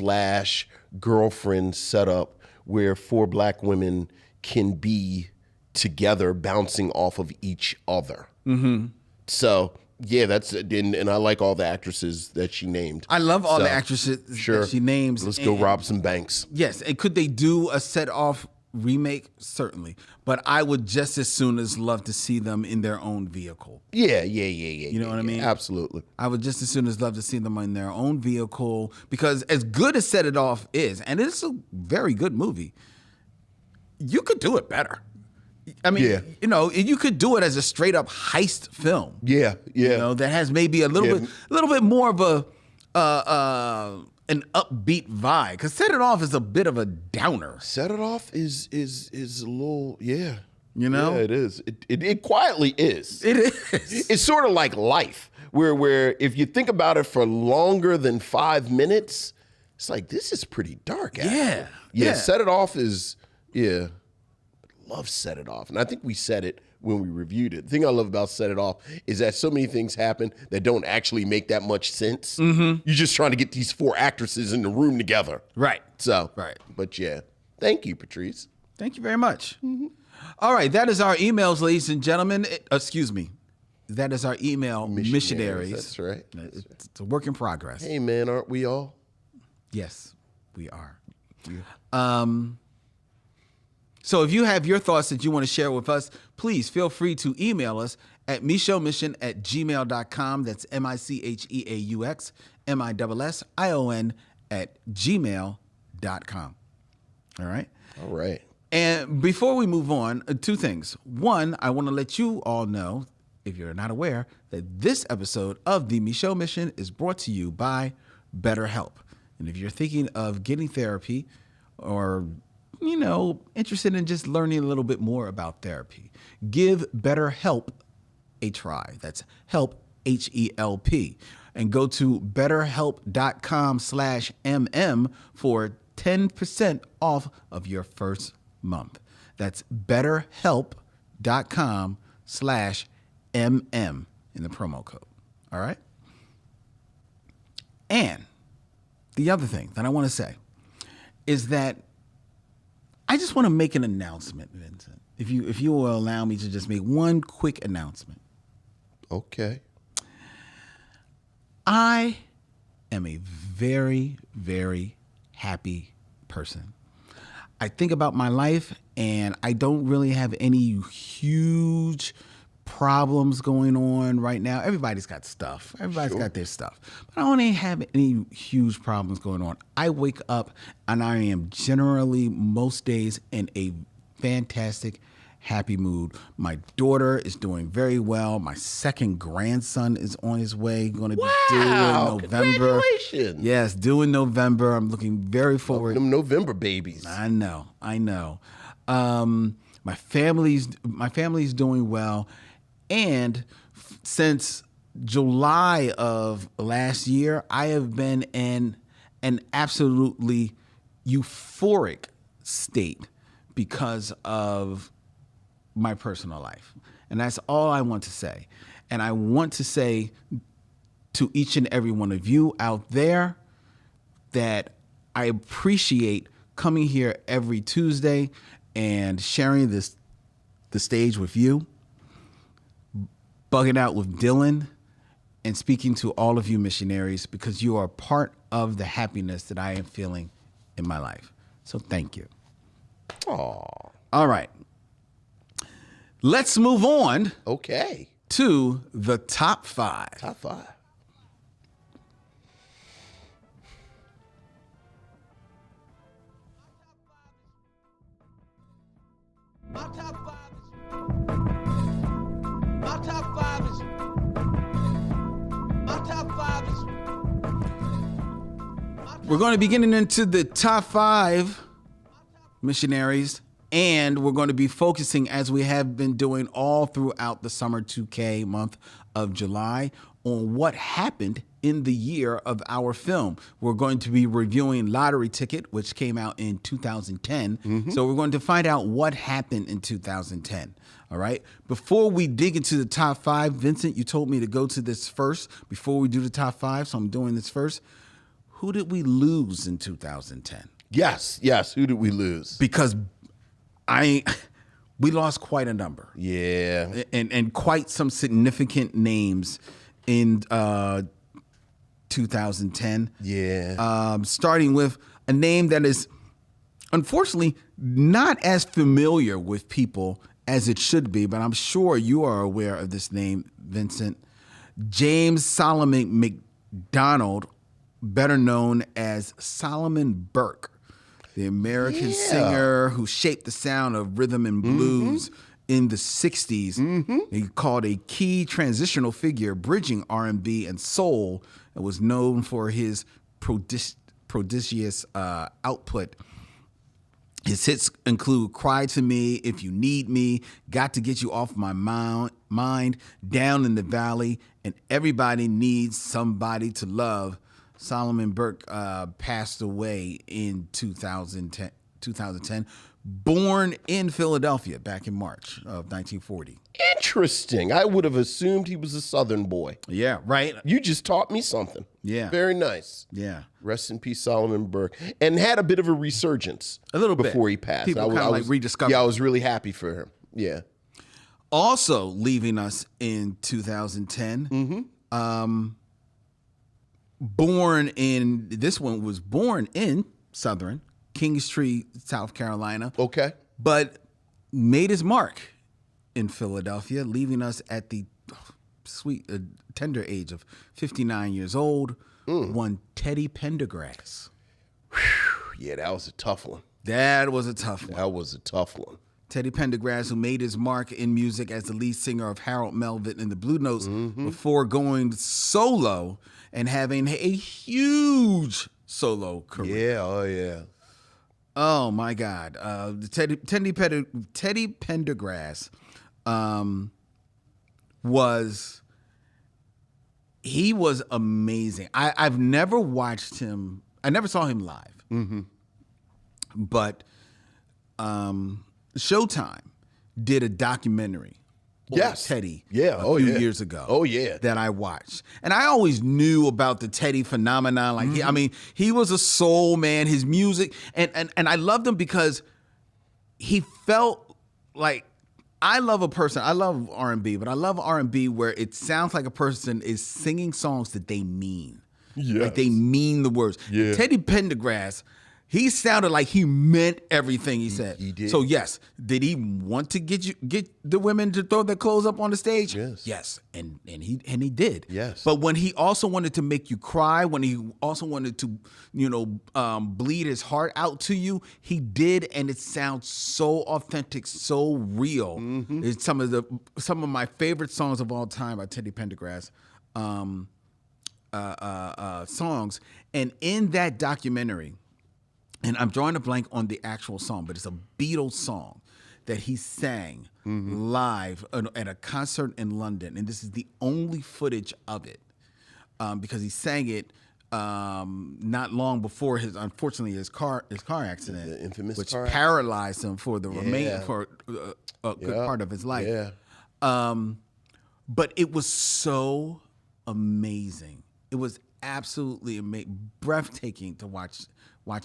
Girlfriend setup, where 4 black women can be together bouncing off of each other. Mm-hmm. So, yeah, that's and I like all the actresses that she named. I love all the actresses that she names. Let's go rob some banks. Yes, and could they do a Set Off remake? Certainly. But I would just as soon as love to see them in their own vehicle. Yeah. You know what I mean? Absolutely. I would just as soon as love to see them in their own vehicle, because as good as Set It Off is, and it's a very good movie, you could do it better. I mean, you know, you could do it as a straight up heist film. Yeah. You know, that has maybe a little bit more of an upbeat vibe. Because Set It Off is a bit of a downer. Set It Off is a little, You know? Yeah, it is. It quietly is. It is. It's sort of like life, where if you think about it for longer than 5 minutes, it's like, this is pretty dark. Actually. Yeah. Set It Off is, love Set It Off. And I think we said it when we reviewed it. The thing I love about Set It Off is that so many things happen that don't actually make that much sense. Mm-hmm. You're just trying to get these 4 actresses in the room together. Right. So, right. But thank you, Patrice. Thank you very much. Mm-hmm. All right, that is our emails, ladies and gentlemen. Excuse me. That is our email, missionaries. That's right. It's a work in progress. Hey, man, aren't we all? Yes, we are. So if you have your thoughts that you want to share with us, please feel free to email us at micheauxmission@gmail.com. That's MICHEAUX MISSION@gmail.com. All right? All right. And before we move on, 2 things. One, I want to let you all know, if you're not aware, that this episode of the Micheaux Mission is brought to you by BetterHelp. And if you're thinking of getting therapy or, interested in just learning a little bit more about therapy, give BetterHelp a try. That's help, H-E-L-P. And go to betterhelp.com/MM for 10% off of your first month. That's betterhelp.com/MM in the promo code. All right? And the other thing that I want to say is that I just want to make an announcement, Vincent. If you will allow me to just make one quick announcement. Okay. I am a very, very happy person. I think about my life, and I don't really have any huge problems going on right now. Everybody's got stuff. Everybody's got their stuff. But I don't have any huge problems going on. I wake up, and I am generally, most days, in a fantastic, happy mood. My daughter is doing very well. My second grandson is on his way, going to be due in November. Congratulations. Yes, due in November. I'm looking very forward. Them November babies. I know. My family's doing well. And since July of last year, I have been in an absolutely euphoric state because of my personal life. And that's all I want to say. And I want to say to each and every one of you out there that I appreciate coming here every Tuesday and sharing the stage with you, bugging out with Dylan, and speaking to all of you missionaries, because you are part of the happiness that I am feeling in my life. So thank you. Aw. All right. Let's move on. Okay. To the top 5. Top 5. My top 5 is. We're going to be getting into the top 5 missionaries, and we're going to be focusing, as we have been doing all throughout the summer 2K month of July, on what happened in the year of our film. We're going to be reviewing Lottery Ticket, which came out in 2010. Mm-hmm. So we're going to find out what happened in 2010. All right. Before we dig into the top 5, Vincent, you told me to go to this first before we do the top 5. So I'm doing this first. Who did we lose in 2010? Yes. Who did we lose? Because we lost quite a number. Yeah. And quite some significant names in 2010. Yeah. Starting with a name that is unfortunately not as familiar with people as it should be, but I'm sure you are aware of this name, Vincent. James Solomon McDonald, better known as Solomon Burke, the American singer who shaped the sound of rhythm and blues in the 60s. Mm-hmm. He called a key transitional figure, bridging R&B and soul, and was known for his prodigious output. His hits include Cry to Me, If You Need Me, Got to Get You Off My Mind, Down in the Valley, and Everybody Needs Somebody to Love. Solomon Burke passed away in 2010, born in Philadelphia back in March of 1940. Interesting. I would have assumed he was a Southern boy. Yeah, right. You just taught me something. Yeah. Very nice. Yeah. Rest in peace, Solomon Burke. And had a bit of a resurgence. A little bit. Before he passed. People kind of like rediscovered. Yeah, I was really happy for him. Yeah. Also leaving us in 2010, born in Southern Kingstree, South Carolina. Okay. But made his mark in Philadelphia, leaving us at the tender age of 59 years old. One Teddy Pendergrass. Yeah, that was a tough one. That was a tough one. That was a tough one. Teddy Pendergrass, who made his mark in music as the lead singer of Harold Melvin and the Blue Notes before going solo and having a huge solo career. Yeah, oh yeah. Oh my God, Teddy Pendergrass was amazing. I've never watched him. I never saw him live, but Showtime did a documentary. Yes, Teddy. Yeah, a few years ago. Oh yeah, that I watched, and I always knew about the Teddy phenomenon. Like, he was a soul man. His music, and I loved him because he felt like, I love R&B, but I love R&B where it sounds like a person is singing songs that they mean. Yes. Like they mean the words. Yeah. Teddy Pendergrass, he sounded like he meant everything he said. He did. So yes, did he want to get the women to throw their clothes up on the stage? Yes. Yes, and he did. Yes. But when he also wanted to make you cry, when he also wanted to, bleed his heart out to you, he did, and it sounds so authentic, so real. It's some of my favorite songs of all time by Teddy Pendergrass. Songs, and in that documentary, and I'm drawing a blank on the actual song, but it's a Beatles song that he sang live at a concert in London, and this is the only footage of it, because he sang it not long before his car accident, the infamous which car paralyzed him for the a good part of his life. Yeah. But it was so amazing. It was absolutely breathtaking to watch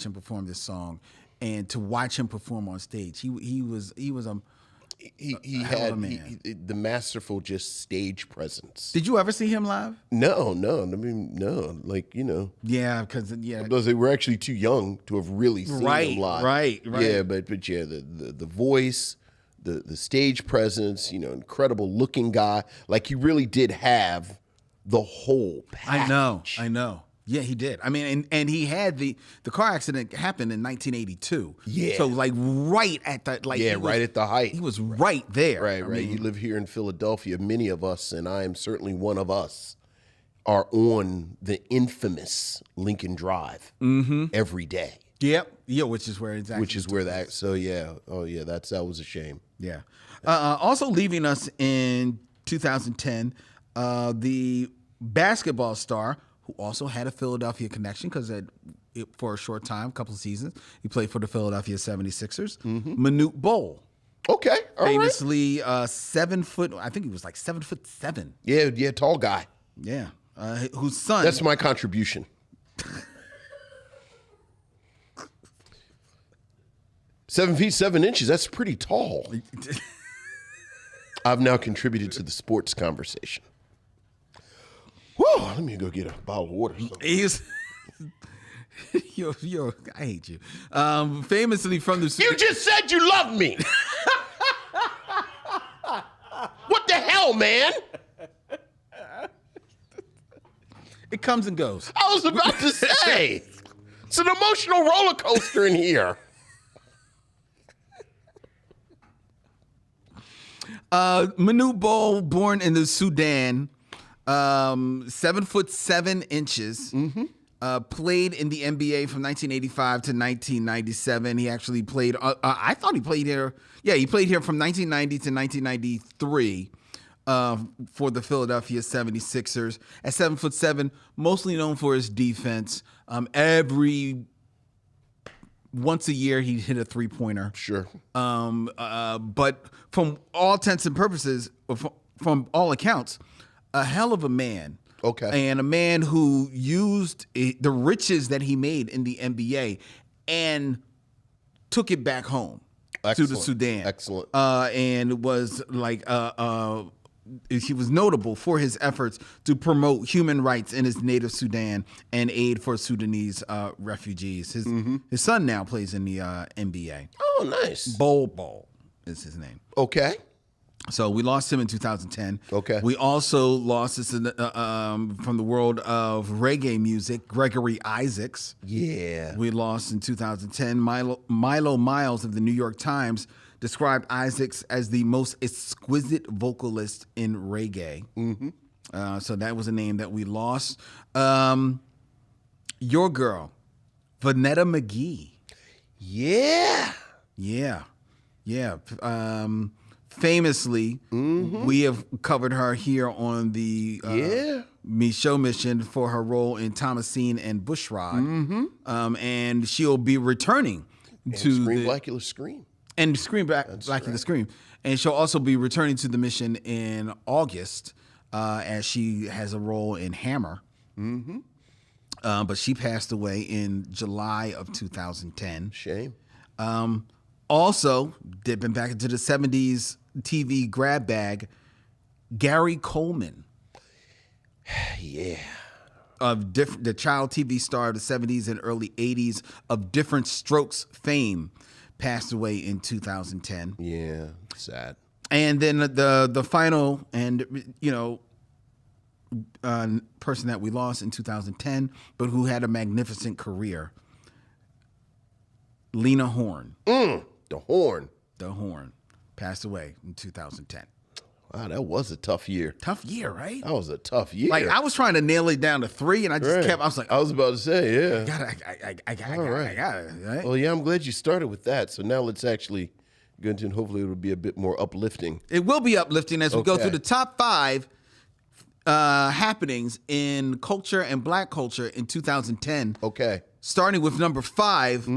him perform this song, and to watch him perform on stage. He was a he hell of had a man. the masterful just stage presence. Did you ever see him live? No. I mean, no. Like, Yeah, because because they were actually too young to have really seen him live. Right. Yeah, but yeah, the voice, the stage presence, incredible looking guy. Like, he really did have the whole package. I know. Yeah, he did. I mean, and he had the car accident happened in 1982. Yeah. So like right at the right at the height. He was right there. Right. I mean, you live here in Philadelphia. Many of us, and I am certainly one of us, are on the infamous Lincoln Drive every day. Yep. Yeah, which is where that. So yeah. Oh yeah. That was a shame. Yeah. Also leaving us in 2010, the basketball star who also had a Philadelphia connection, because for a short time, a couple of seasons, he played for the Philadelphia 76ers, Manute Bol. Okay, all right. Famously 7 foot, I think he was like 7'7". Yeah, tall guy. Yeah, whose son. That's my contribution. 7 feet 7 inches. That's pretty tall. I've now contributed to the sports conversation. Whoa, let me go get a bottle of water. He's I hate you. Famously from the... You just said you love me. What the hell, man? It comes and goes. I was about to say, it's an emotional roller coaster in here. Manute Bol, born in the Sudan, 7'7". Played in the NBA from 1985 to 1997. He actually played. I thought he played here. Yeah, he played here from 1990 to 1993 for the Philadelphia 76ers. At 7'7", mostly known for his defense. Once a year, he'd hit a three-pointer. Sure. But from all intents and purposes, from all accounts, a hell of a man. Okay. And a man who used the riches that he made in the NBA and took it back home to the Sudan. Excellent. And was like, he was notable for his efforts to promote human rights in his native Sudan and aid for Sudanese refugees. His son now plays in the NBA. Oh, nice. Bol is his name. Okay. So we lost him in 2010. Okay. We also lost this from the world of reggae music, Gregory Isaacs. Yeah. We lost in 2010. Milo Miles of the New York Times described Isaacs as the most exquisite vocalist in reggae. So that was a name that we lost. Your girl, Vanetta McGee. Yeah. Yeah. Yeah. Famously, we have covered her here on the Micheaux Mission for her role in Thomasine and Bushrod. And she'll be returning to Scream Blackula Scream. And Scream Blackula Scream. And she'll also be returning to the mission in August as she has a role in Hammer. But she passed away in July of 2010. Shame. Also, dipping back into the 70s TV grab bag, Gary Coleman. Yeah. Of the child TV star of the 70s and early 80s of Different Strokes fame, passed away in 2010. Yeah, sad. And then the final and, person that we lost in 2010, but who had a magnificent career, Lena Horne. The Horn. The Horn passed away in 2010. Wow, that was a tough year. Tough year, right? That was a tough year. Like, I was trying to nail it down to 3, and I just kept, I was like, I was about to say, yeah. I got it. Right? Well, yeah, I'm glad you started with that. So now let's actually go into, and hopefully it'll be a bit more uplifting. It will be uplifting as we go through the top 5 happenings in culture and black culture in 2010. Okay. Starting with number 5,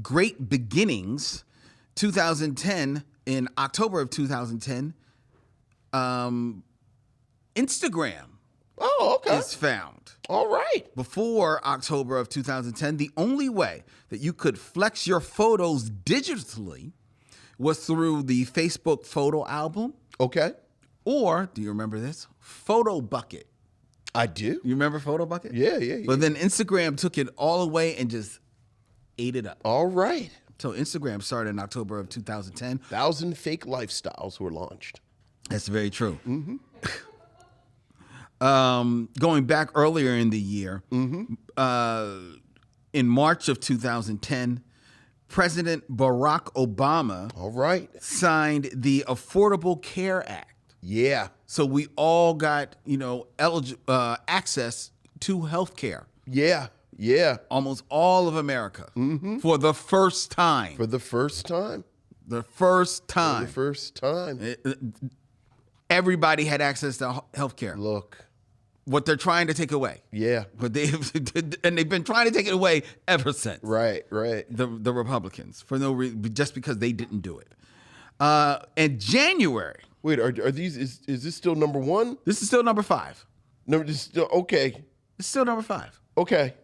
Great Beginnings, 2010, in October of 2010, Instagram is found. All right. Before October of 2010, the only way that you could flex your photos digitally was through the Facebook photo album. Okay. Or, do you remember this? Photo Bucket. I do. You remember Photo Bucket? Yeah. But then Instagram took it all away and just ate it up. All right. So Instagram started in October of 2010. 1,000 fake lifestyles were launched. That's very true. Going back earlier in the year, in March of 2010, President Barack Obama signed the Affordable Care Act. Yeah. So we all got, access to health care. Yeah. Almost all of America for the first time. For the first time. Everybody had access to health care. Look. What they're trying to take away. Yeah. But they've been trying to take it away ever since. Right. The Republicans, for no reason, just because they didn't do it. In January. Wait, are these, is this still number 1? This is still number 5. No, this is still, okay. It's still number 5. Okay.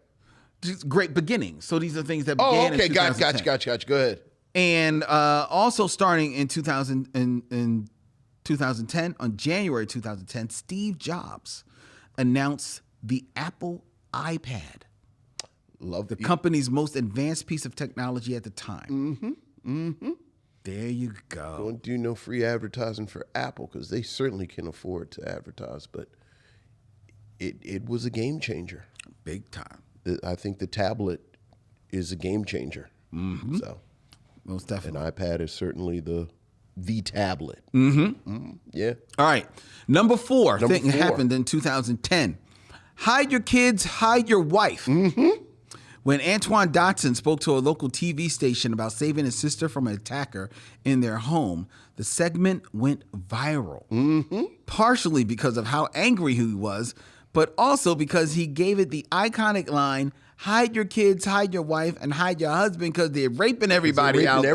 Just Great Beginnings. So these are things that began in 2010. Gotcha. Go ahead. And also starting in 2010, on January 2010, Steve Jobs announced the Apple iPad. Love the company's most advanced piece of technology at the time. There you go. Don't do no free advertising for Apple because they certainly can afford to advertise, but it was a game changer. Big time. I think the tablet is a game changer. So, most definitely. An iPad is certainly the tablet. Yeah. All right. Number 4 thing happened in 2010. Hide your kids, hide your wife. When Antoine Dotson spoke to a local TV station about saving his sister from an attacker in their home, the segment went viral. Partially because of how angry he was, but also because he gave it the iconic line, hide your kids, hide your wife, and hide your husband because they're raping everybody out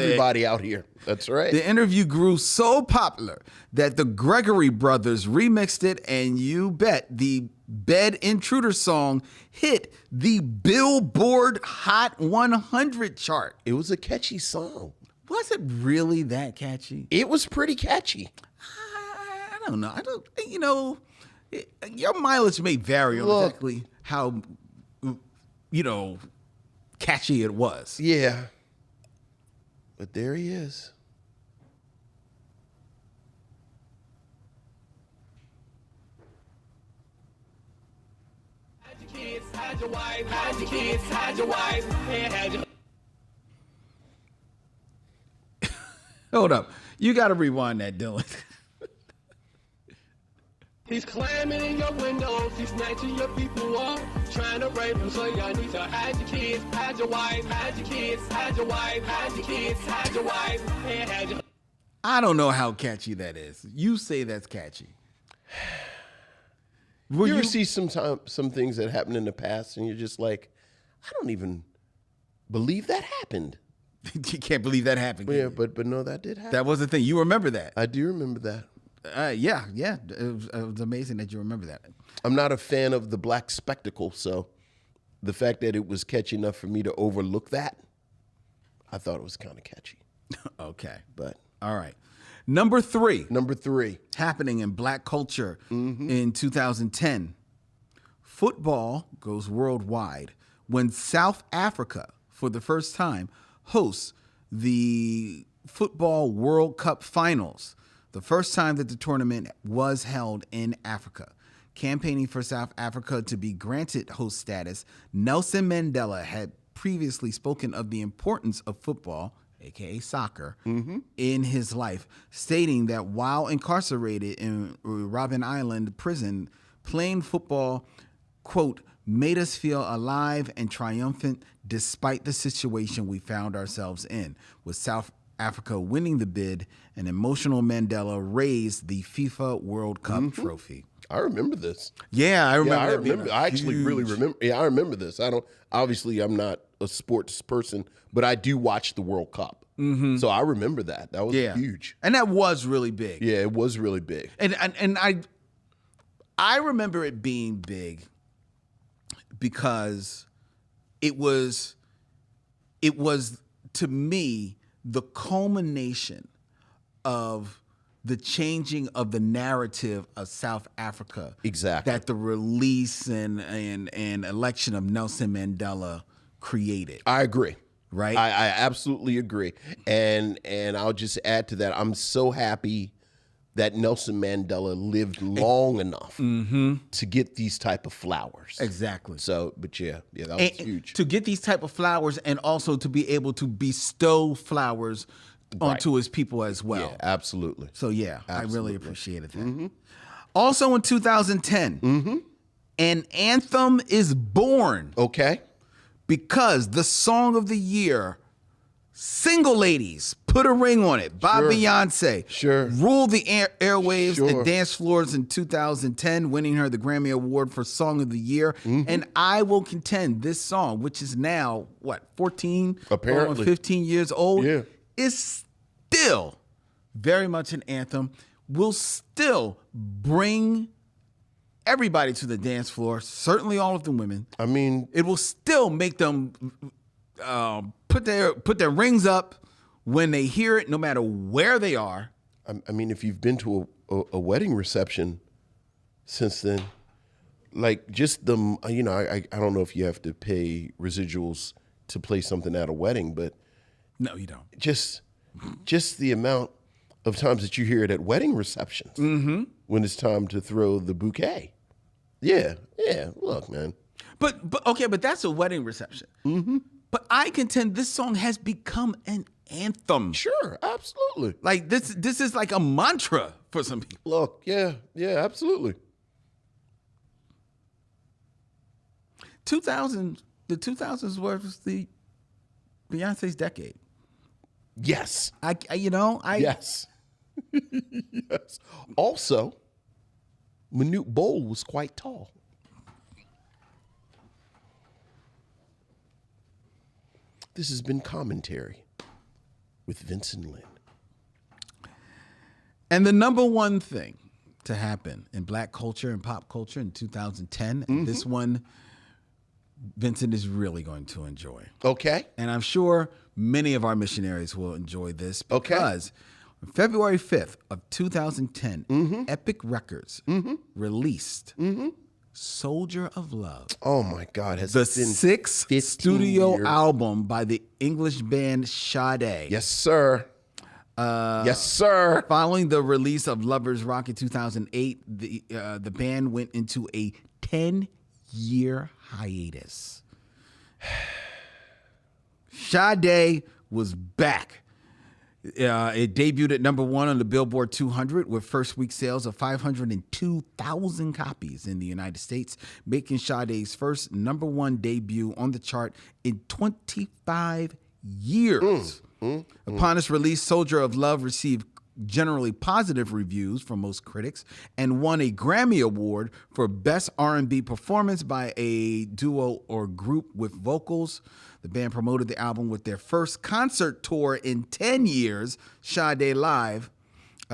here. That's right. The interview grew so popular that the Gregory brothers remixed it, and you bet the Bed Intruder song hit the Billboard Hot 100 chart. It was a catchy song. Was it really that catchy? It was pretty catchy. I don't know. Your mileage may vary on exactly how, catchy it was. Yeah. But there he is. Hide your kids, hide your wife, hide your kids, hide your wife, and hide your... Hold up. You got to rewind that, Dylan. He's climbing in your windows, he's snatching your people up, trying to rape them, so y'all need to hide your kids, hide your wife, hide your kids, hide your wife, hide your kids, hide your wife, and hide your... I don't know how catchy that is. You say that's catchy. You ever see some things that happened in the past and you're just like, I don't even believe that happened. You can't believe that happened. Yeah, but no, that did happen. That was the thing. You remember that? I do remember that. Yeah. It was amazing that you remember that. I'm not a fan of the black spectacle, so the fact that it was catchy enough for me to overlook that, I thought it was kind of catchy. Okay. But all right. Number three. Happening in black culture in 2010. Football goes worldwide when South Africa, for the first time, hosts the Football World Cup Finals, the first time that the tournament was held in Africa. Campaigning for South Africa to be granted host status, Nelson Mandela had previously spoken of the importance of football, aka soccer, in his life, stating that while incarcerated in Robben Island prison, playing football, quote, made us feel alive and triumphant despite the situation we found ourselves in. With South Africa winning the bid, an emotional Mandela raised the FIFA World Cup trophy. I remember this. Yeah, I remember. Yeah, I remember. I actually really remember. Yeah, I remember this. Obviously, I'm not a sports person, but I do watch the World Cup. So I remember that. That was huge. And that was really big. Yeah, it was really big. And I remember it being big because it was to me the culmination of the changing of the narrative of South Africa. Exactly. That the release and election of Nelson Mandela created. I agree. Right? I absolutely agree. And I'll just add to that, I'm so happy that Nelson Mandela lived long enough to get these type of flowers. Exactly. So, but that was huge. To get these type of flowers and also to be able to bestow flowers onto his people as well. Yeah, absolutely. So I really appreciated that. Also in 2010, an anthem is born. Okay. Because the song of the year, Single Ladies, Put a Ring on It by Beyonce, ruled the airwaves and dance floors in 2010, winning her the Grammy Award for Song of the Year. And I will contend this song, which is now, 14? Apparently. 15 years old, is still very much an anthem, will still bring everybody to the dance floor, certainly all of the women. I mean, it will still make them put their rings up when they hear it, no matter where they are. I mean, if you've been to a wedding reception since then, like just the, I don't know if you have to pay residuals to play something at a wedding, but no, you don't. Just the amount of times that you hear it at wedding receptions when it's time to throw the bouquet. Yeah. Look, man. But okay, but that's a wedding reception. But I contend this song has become an anthem. Sure, absolutely. Like this is like a mantra for some people. Look, yeah, absolutely. The 2000s was the Beyonce's decade. Yes. Yes. Yes. Also, Manute Bol was quite tall. This has been Commentary with Vincent and Len. And the number one thing to happen in black culture and pop culture in 2010, and this one, Vincent is really going to enjoy. Okay. And I'm sure many of our missionaries will enjoy this because on February 5th of 2010, Epic Records released Soldier of Love. Oh my God. The sixth studio album by the English band Sade. Yes, sir. Yes, sir. Following the release of Lovers Rock in 2008, the band went into a 10-year hiatus. Sade was back. It debuted at #1 on the Billboard 200 with first week sales of 502,000 copies in the United States, making Sade's first #1 debut on the chart in 25 years. Upon its release, Soldier of Love received generally positive reviews from most critics and won a Grammy Award for Best R&B Performance by a Duo or Group with Vocals. The band promoted the album with their first concert tour in 10 years, Sade Live.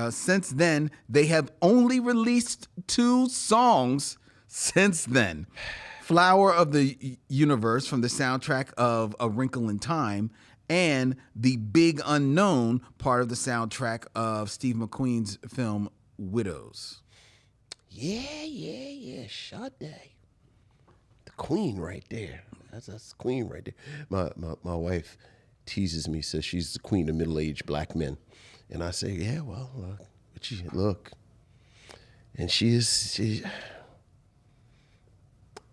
Since then, they have only released 2 songs since then. Flower of the Universe from the soundtrack of A Wrinkle in Time, and The Big Unknown, part of the soundtrack of Steve McQueen's film Widows. Yeah. Sade. The queen right there. That's the queen right there. My wife teases me, says she's the queen of middle-aged black men. And I say, yeah, well, look. And she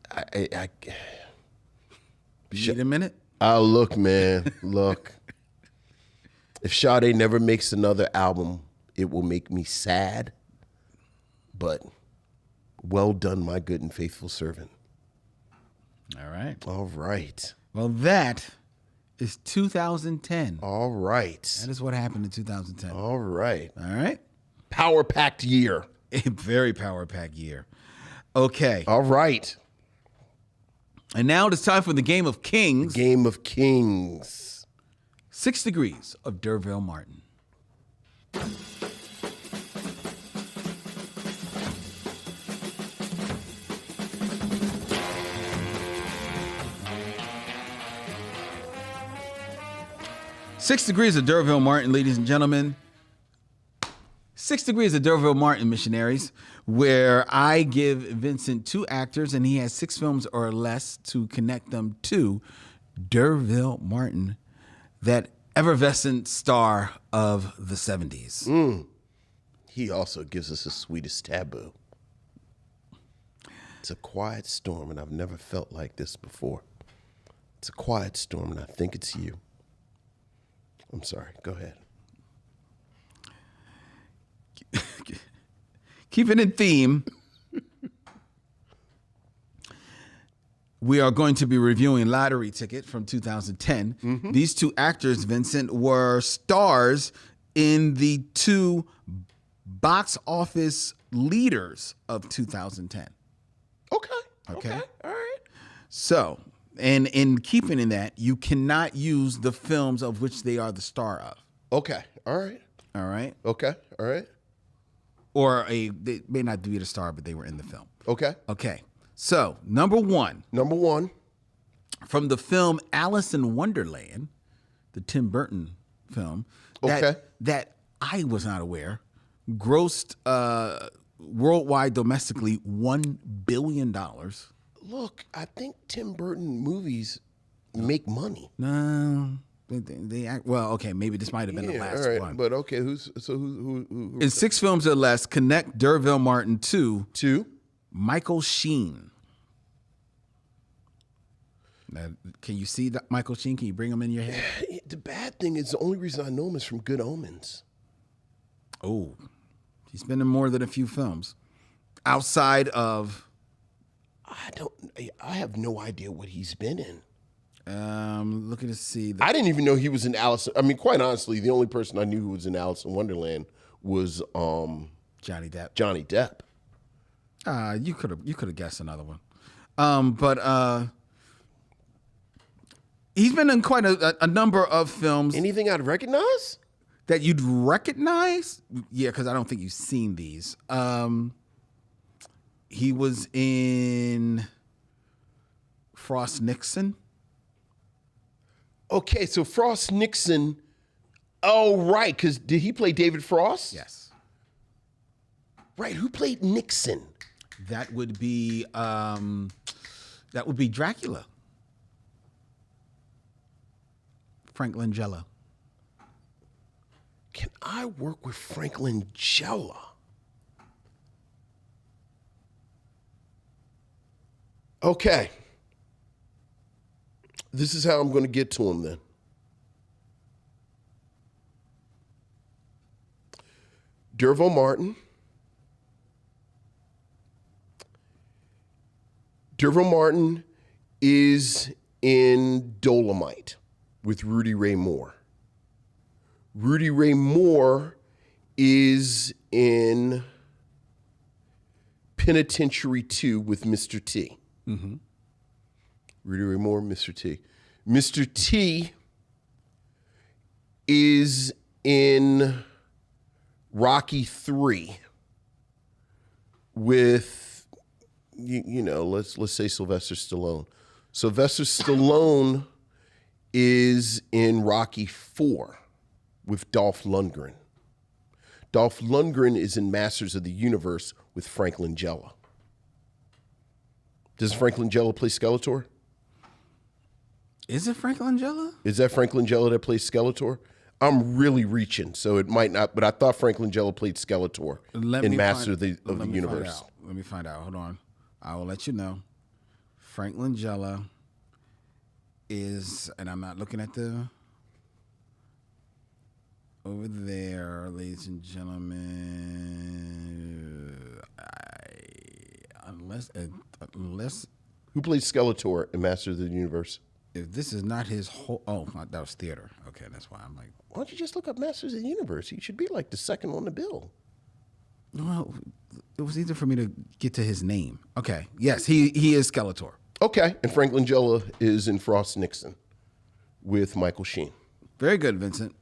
I You need a minute? Oh, look, man, look. If Sade never makes another album, it will make me sad. But well done, my good and faithful servant. All right. All right. Well, that is 2010. All right. That is what happened in 2010. All right. All right. Power-packed year. A very power-packed year. Okay. All right. And now it is time for the Game of Kings. Game of Kings. 6 Degrees of D'Urville Martin. Six Degrees of D'Urville Martin, ladies and gentlemen. 6 Degrees of D'Urville Martin, missionaries, where I give Vincent 2 actors and he has 6 films or less to connect them to D'Urville Martin, that effervescent star of the 70s. He also gives us the sweetest taboo. It's a quiet storm, and I've never felt like this before. It's a quiet storm, and I think it's you. I'm sorry. Go ahead. Keeping in theme, we are going to be reviewing Lottery Ticket from 2010. These 2 actors, Vincent, were stars in the 2 box office leaders of 2010. Okay. Okay. All right. So, and in keeping in that, you cannot use the films of which they are the star of. Okay. All right. All right. Okay. All right. Or they may not be the star, but they were in the film. Okay. Okay. So, number 1. Number 1. From the film Alice in Wonderland, the Tim Burton film, that I was not aware, grossed worldwide domestically $1 billion. Look, I think Tim Burton movies make money. No, they act well. Okay, maybe this might have been the last one. But okay, who? In 6 films or less, connect D'Urville Martin to Michael Sheen. Now, can you see that Michael Sheen? Can you bring him in your head? The bad thing is the only reason I know him is from Good Omens. Oh, he's been in more than a few films outside of. I have no idea what he's been in. Looking to see. I didn't even know he was in Alice. I mean, quite honestly, the only person I knew who was in Alice in Wonderland was Johnny Depp. Johnny Depp. You could have guessed another one. But he's been in quite a number of films. Anything I'd recognize? That you'd recognize? Yeah, because I don't think you've seen these. He was in Frost Nixon. Okay, so Frost Nixon. Oh, right, because did he play David Frost? Yes. Right, who played Nixon? That would be Dracula. Frank Langella. Can I work with Frank Langella? Okay. This is how I'm going to get to him then. Derville Martin. Derville Martin is in Dolomite with Rudy Ray Moore. Rudy Ray Moore is in Penitentiary 2 with Mr. T. Mm-hmm. Rudy Ray Moore, Mr. T. Mr. T is in Rocky 3 with, let's say Sylvester Stallone. Sylvester Stallone is in Rocky 4 with Dolph Lundgren. Dolph Lundgren is in Masters of the Universe with Frank Langella. Does Frank Langella play Skeletor? Is it Frank Langella? Is that Frank Langella that plays Skeletor? I'm really reaching, so it might not, but I thought Frank Langella played Skeletor in Masters of the Universe. Let me find out. Hold on. I will let you know. Frank Langella is, and I'm not looking at the, over there, ladies and gentlemen. Unless Who plays Skeletor in Masters of the Universe? If this is not his whole, that was theater. Okay, that's why I'm like, why don't you just look up Masters of the Universe? He should be like the second on the bill. Well, it was easier for me to get to his name. Okay, yes, he is Skeletor. Okay, and Frank Langella is in Frost Nixon with Michael Sheen. Very good, Vincent.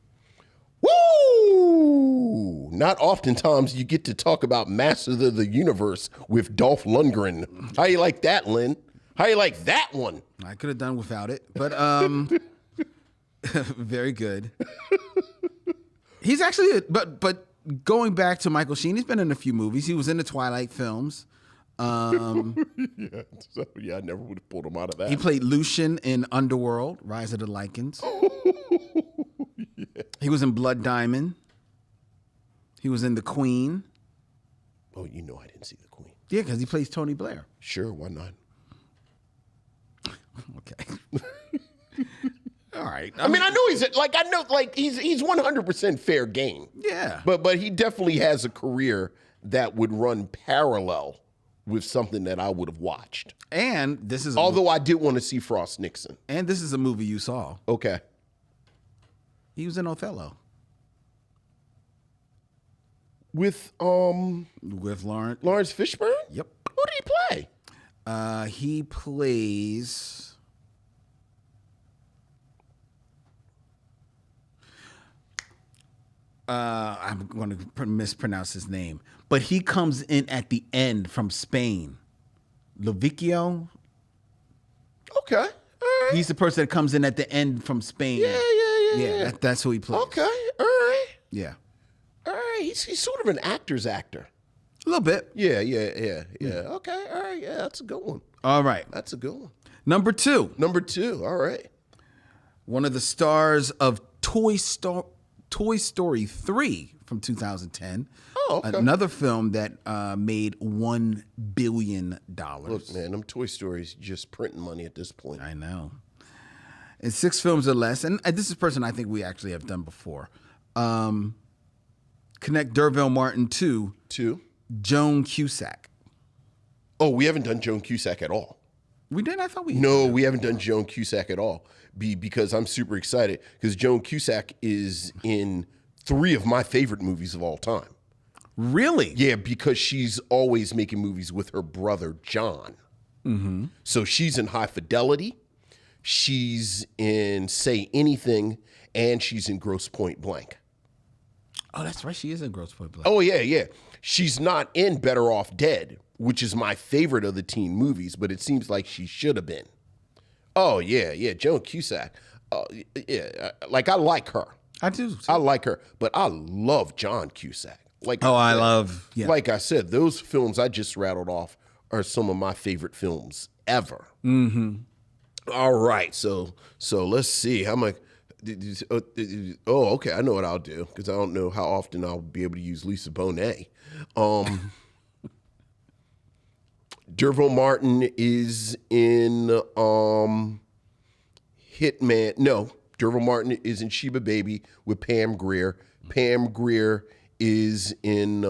Woo! Not oftentimes you get to talk about Masters of the Universe with Dolph Lundgren. How you like that, Len? How you like that one? I could have done without it, but very good. He's actually, but going back to Michael Sheen, he's been in a few movies. He was in the Twilight films. I never would have pulled him out of that. He played Lucian in Underworld, Rise of the Lycans. Yeah. He was in Blood Diamond. He was in The Queen. Oh, I didn't see The Queen. Yeah, because he plays Tony Blair. Sure, why not? Okay. All right. I mean, I know he's 100% fair game. Yeah. But he definitely has a career that would run parallel with something that I would have watched. And this is although I did want to see Frost Nixon. And this is a movie you saw. Okay. He was in Othello. With Lawrence Fishburne? Yep. Who did he play? He plays I'm going to mispronounce his name, but he comes in at the end from Spain. Lovicchio. Okay. All right. He's the person that comes in at the end from Spain. Yeah. That's who he plays. Okay. All right. Yeah. All right. He's sort of an actor's actor. A little bit. Yeah. Okay. All right. Yeah, that's a good one. All right. That's a good one. Number two. All right. One of the stars of Toy Story 3 from 2010. Oh, okay. Another film that made $1 billion. Look, man, them Toy Stories just printing money at this point. I know. And 6 films or less. And this is a person I think we actually have done before. Connect Derville Martin to Joan Cusack. Oh, we haven't done Joan Cusack at all. We did? I thought we No, we haven't done Joan Cusack at all. Because I'm super excited because Joan Cusack is in 3 of my favorite movies of all time. Really? Yeah, because she's always making movies with her brother, John. Mm-hmm. So she's in High Fidelity, she's in Say Anything, and she's in Grosse Pointe Blank. Oh, that's right. She is in Grosse Pointe Blank. Oh, yeah. She's not in Better Off Dead, which is my favorite of the teen movies, but it seems like she should have been. Oh, yeah. Joan Cusack. Yeah, like I like her. I do. Too. I like her, but I love John Cusack. Like Yeah. Like I said, those films I just rattled off are some of my favorite films ever. Mm-hmm. All right, so let's see. I'm like, okay, I know what I'll do because I don't know how often I'll be able to use Lisa Bonet. Derville Martin is in Hitman. No, Derville Martin is in Sheba Baby with Pam Grier. Pam Grier is in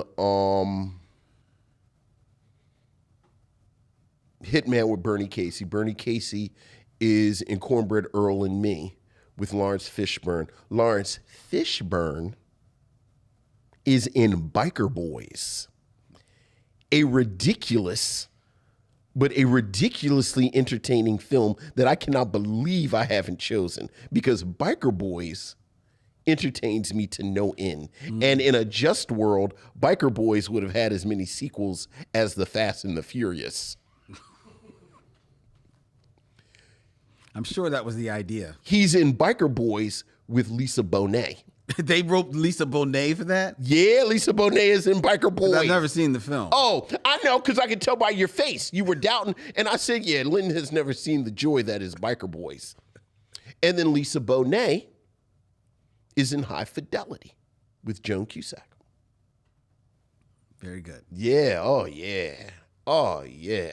Hitman with Bernie Casey. Bernie Casey is in Cornbread Earl and Me with Lawrence Fishburne. Lawrence Fishburne is in Biker Boys, a ridiculously entertaining film that I cannot believe I haven't chosen, because Biker Boys entertains me to no end. And in a just world, Biker Boys would have had as many sequels as The Fast and the Furious. I'm sure that was the idea. He's in Biker Boys with Lisa Bonet. They wrote Lisa Bonet for that? Yeah, Lisa Bonet is in Biker Boys. I've never seen the film. Oh, I know, because I can tell by your face. You were doubting, and I said, yeah, Lynn has never seen the joy that is Biker Boys. And then Lisa Bonet is in High Fidelity with Joan Cusack. Very good. Yeah, oh yeah. Oh yeah.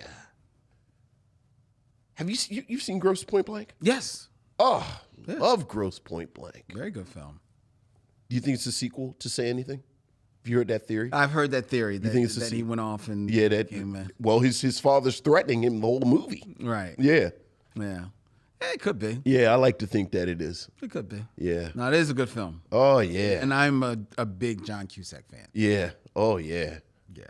Have you've seen Grosse Point Blank? Yes. Oh, Yeah. love Grosse Point Blank. Very good film. Do you think it's a sequel to Say Anything? Have you heard that theory? I've heard that theory that, think it's a that he went off and Yeah, that. became a- Well, his father's threatening him the whole movie. right. Yeah, Yeah. It could be. yeah. I like to think that it is. It could be. Yeah. No, it is a good film. Oh yeah. And I'm a big John Cusack fan. Yeah. Oh yeah. Yeah.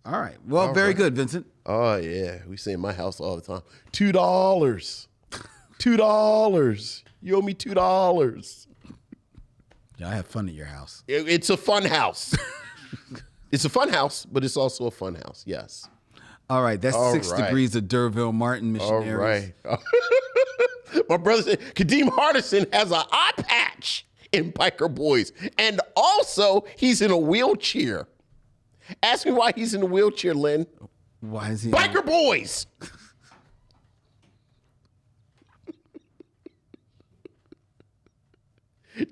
All right. Well, very good, Vincent. Oh yeah. We say in my house all the time. $2. $2. You owe me $2. Yeah, I have fun at your house. It's a fun house. It's a fun house, but it's also a fun house. Yes. All right. That's All 6 right. Degrees of D'Urville Martin All missionaries. right. My brother said Kadeem Hardison has an eye patch in Biker Boys, and also he's in a wheelchair. Ask me why he's in a wheelchair, Lynn. Why is he? Biker Boys.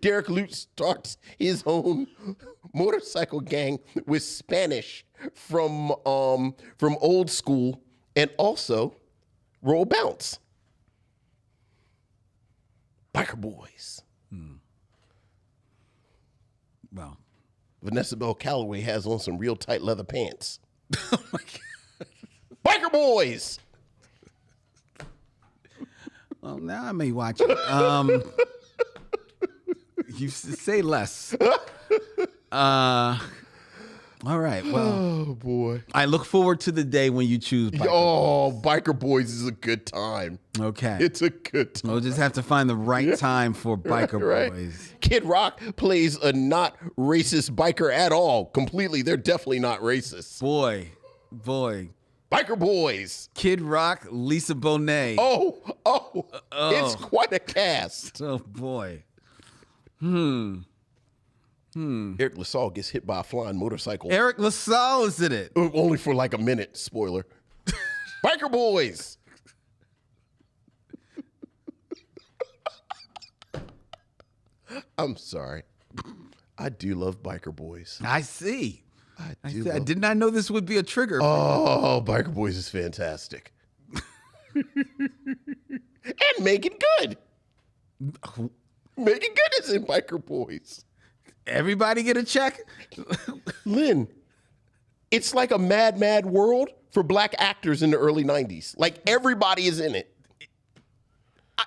Derek Lute starts his own motorcycle gang with Spanish from Old School and also Roll Bounce. Biker Boys. Well, Vanessa Bell Calloway has on some real tight leather pants. oh my God. Biker Boys. Well, now I may watch it. You say less. All right. Well, Oh boy. I look forward to the day when you choose Biker. Oh, Biker Boys is a good time. Okay. It's a good time. We'll just have to find the right time for Biker Right. Boys. Kid Rock plays a not racist biker at all. Completely. They're definitely not racist. Boy. Biker Boys. Kid Rock, Lisa Bonet. Oh. It's quite a cast. Oh, boy. Eric LaSalle gets hit by a flying motorcycle. Eric LaSalle is in it. Only for like a minute. Spoiler. Biker Boys. I'm sorry. I do love Biker Boys. I see. I do. I did not know this would be a trigger. Oh, Biker Boys is fantastic. And Megan Good. Megan Good is in Biker Boys. Everybody get a check? Lynn, it's like a mad world for black actors in the early 90s. Like everybody is in it.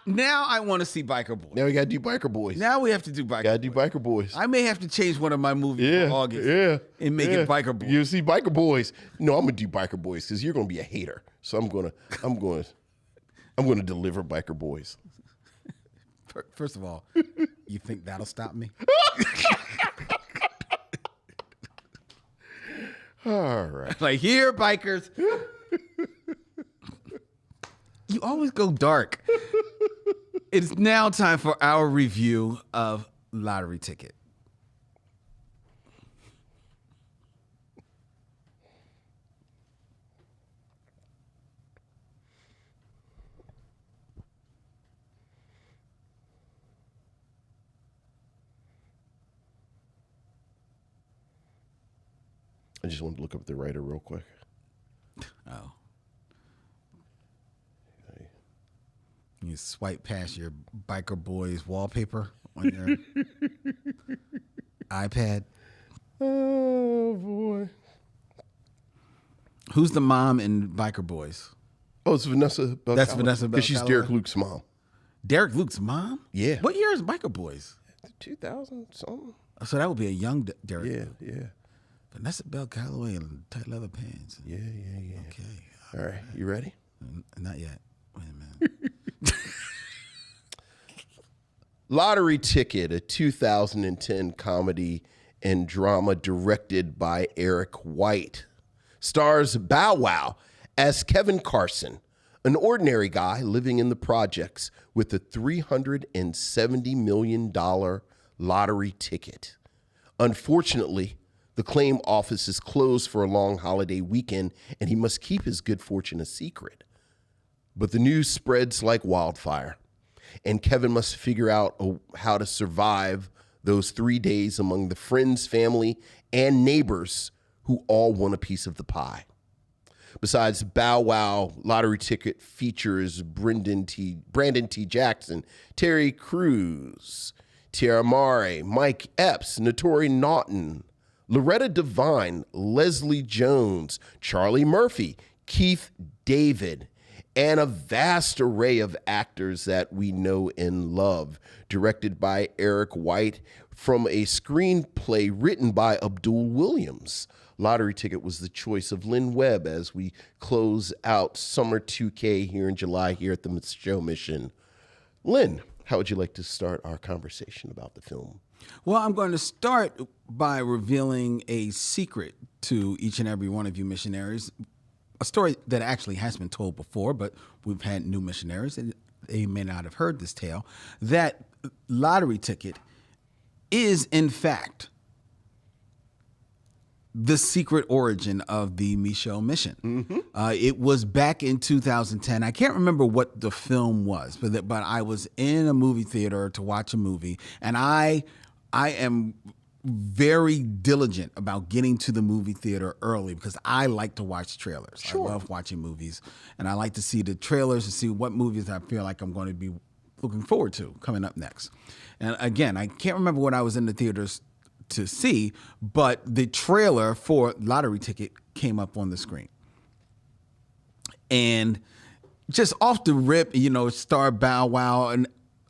Now I want to see Biker Boys. Now we got to do Biker Boys. Now we have to do Biker Got to Boys. do Biker Boys. I may have to change one of my movies for August and make it Biker Boys. You see Biker Boys. No, I'm going to do Biker Boys because you're going to be a hater. So I'm going to deliver Biker Boys. First of all, you think that'll stop me? All right. Like, here, bikers. You always go dark. It's now time for our review of Lottery Ticket. I just wanted to look up the writer real quick. Oh. You swipe past your Biker Boys wallpaper on your iPad. Oh, boy. Who's the mom in Biker Boys? Oh, it's Vanessa Bell. That's Vanessa Bell because she's Calloway? Derek Luke's mom. Derek Luke's mom? Yeah. What year is Biker Boys? 2000 something. So that would be a young Derek Yeah, Luke. yeah. Vanessa Bell Calloway in tight leather pants. Yeah. Okay. All right, you ready? Not yet. Wait a minute. Lottery Ticket, a 2010 comedy and drama directed by Eric White. Stars Bow Wow as Kevin Carson, an ordinary guy living in the projects with a $370 million lottery ticket. Unfortunately, the claim office is closed for a long holiday weekend, and he must keep his good fortune a secret. But the news spreads like wildfire, and Kevin must figure out how to survive those 3 days among the friends, family, and neighbors who all want a piece of the pie. Besides Bow Wow, Lottery Ticket features Brandon T. Jackson, Terry Crews, Tiara Mare, Mike Epps, Notori Naughton, Loretta Devine, Leslie Jones, Charlie Murphy, Keith David, and a vast array of actors that we know and love, directed by Eric White from a screenplay written by Abdul Williams. Lottery Ticket was the choice of Len Webb as we close out Summer 2K here in July here at the Micheaux Mission. Len, how would you like to start our conversation about the film? Well, I'm going to start by revealing a secret to each and every one of you missionaries. A story that actually has been told before, but we've had new missionaries, and they may not have heard this tale, that Lottery Ticket is, in fact, the secret origin of the Micheaux Mission. Mm-hmm. It was back in 2010. I can't remember what the film was, but I was in a movie theater to watch a movie, and I am very diligent about getting to the movie theater early because I like to watch trailers. Sure. I love watching movies, and I like to see the trailers to see what movies I feel like I'm going to be looking forward to coming up next. And again, I can't remember what I was in the theaters to see, but the trailer for Lottery Ticket came up on the screen. And just off the rip, star Bow Wow,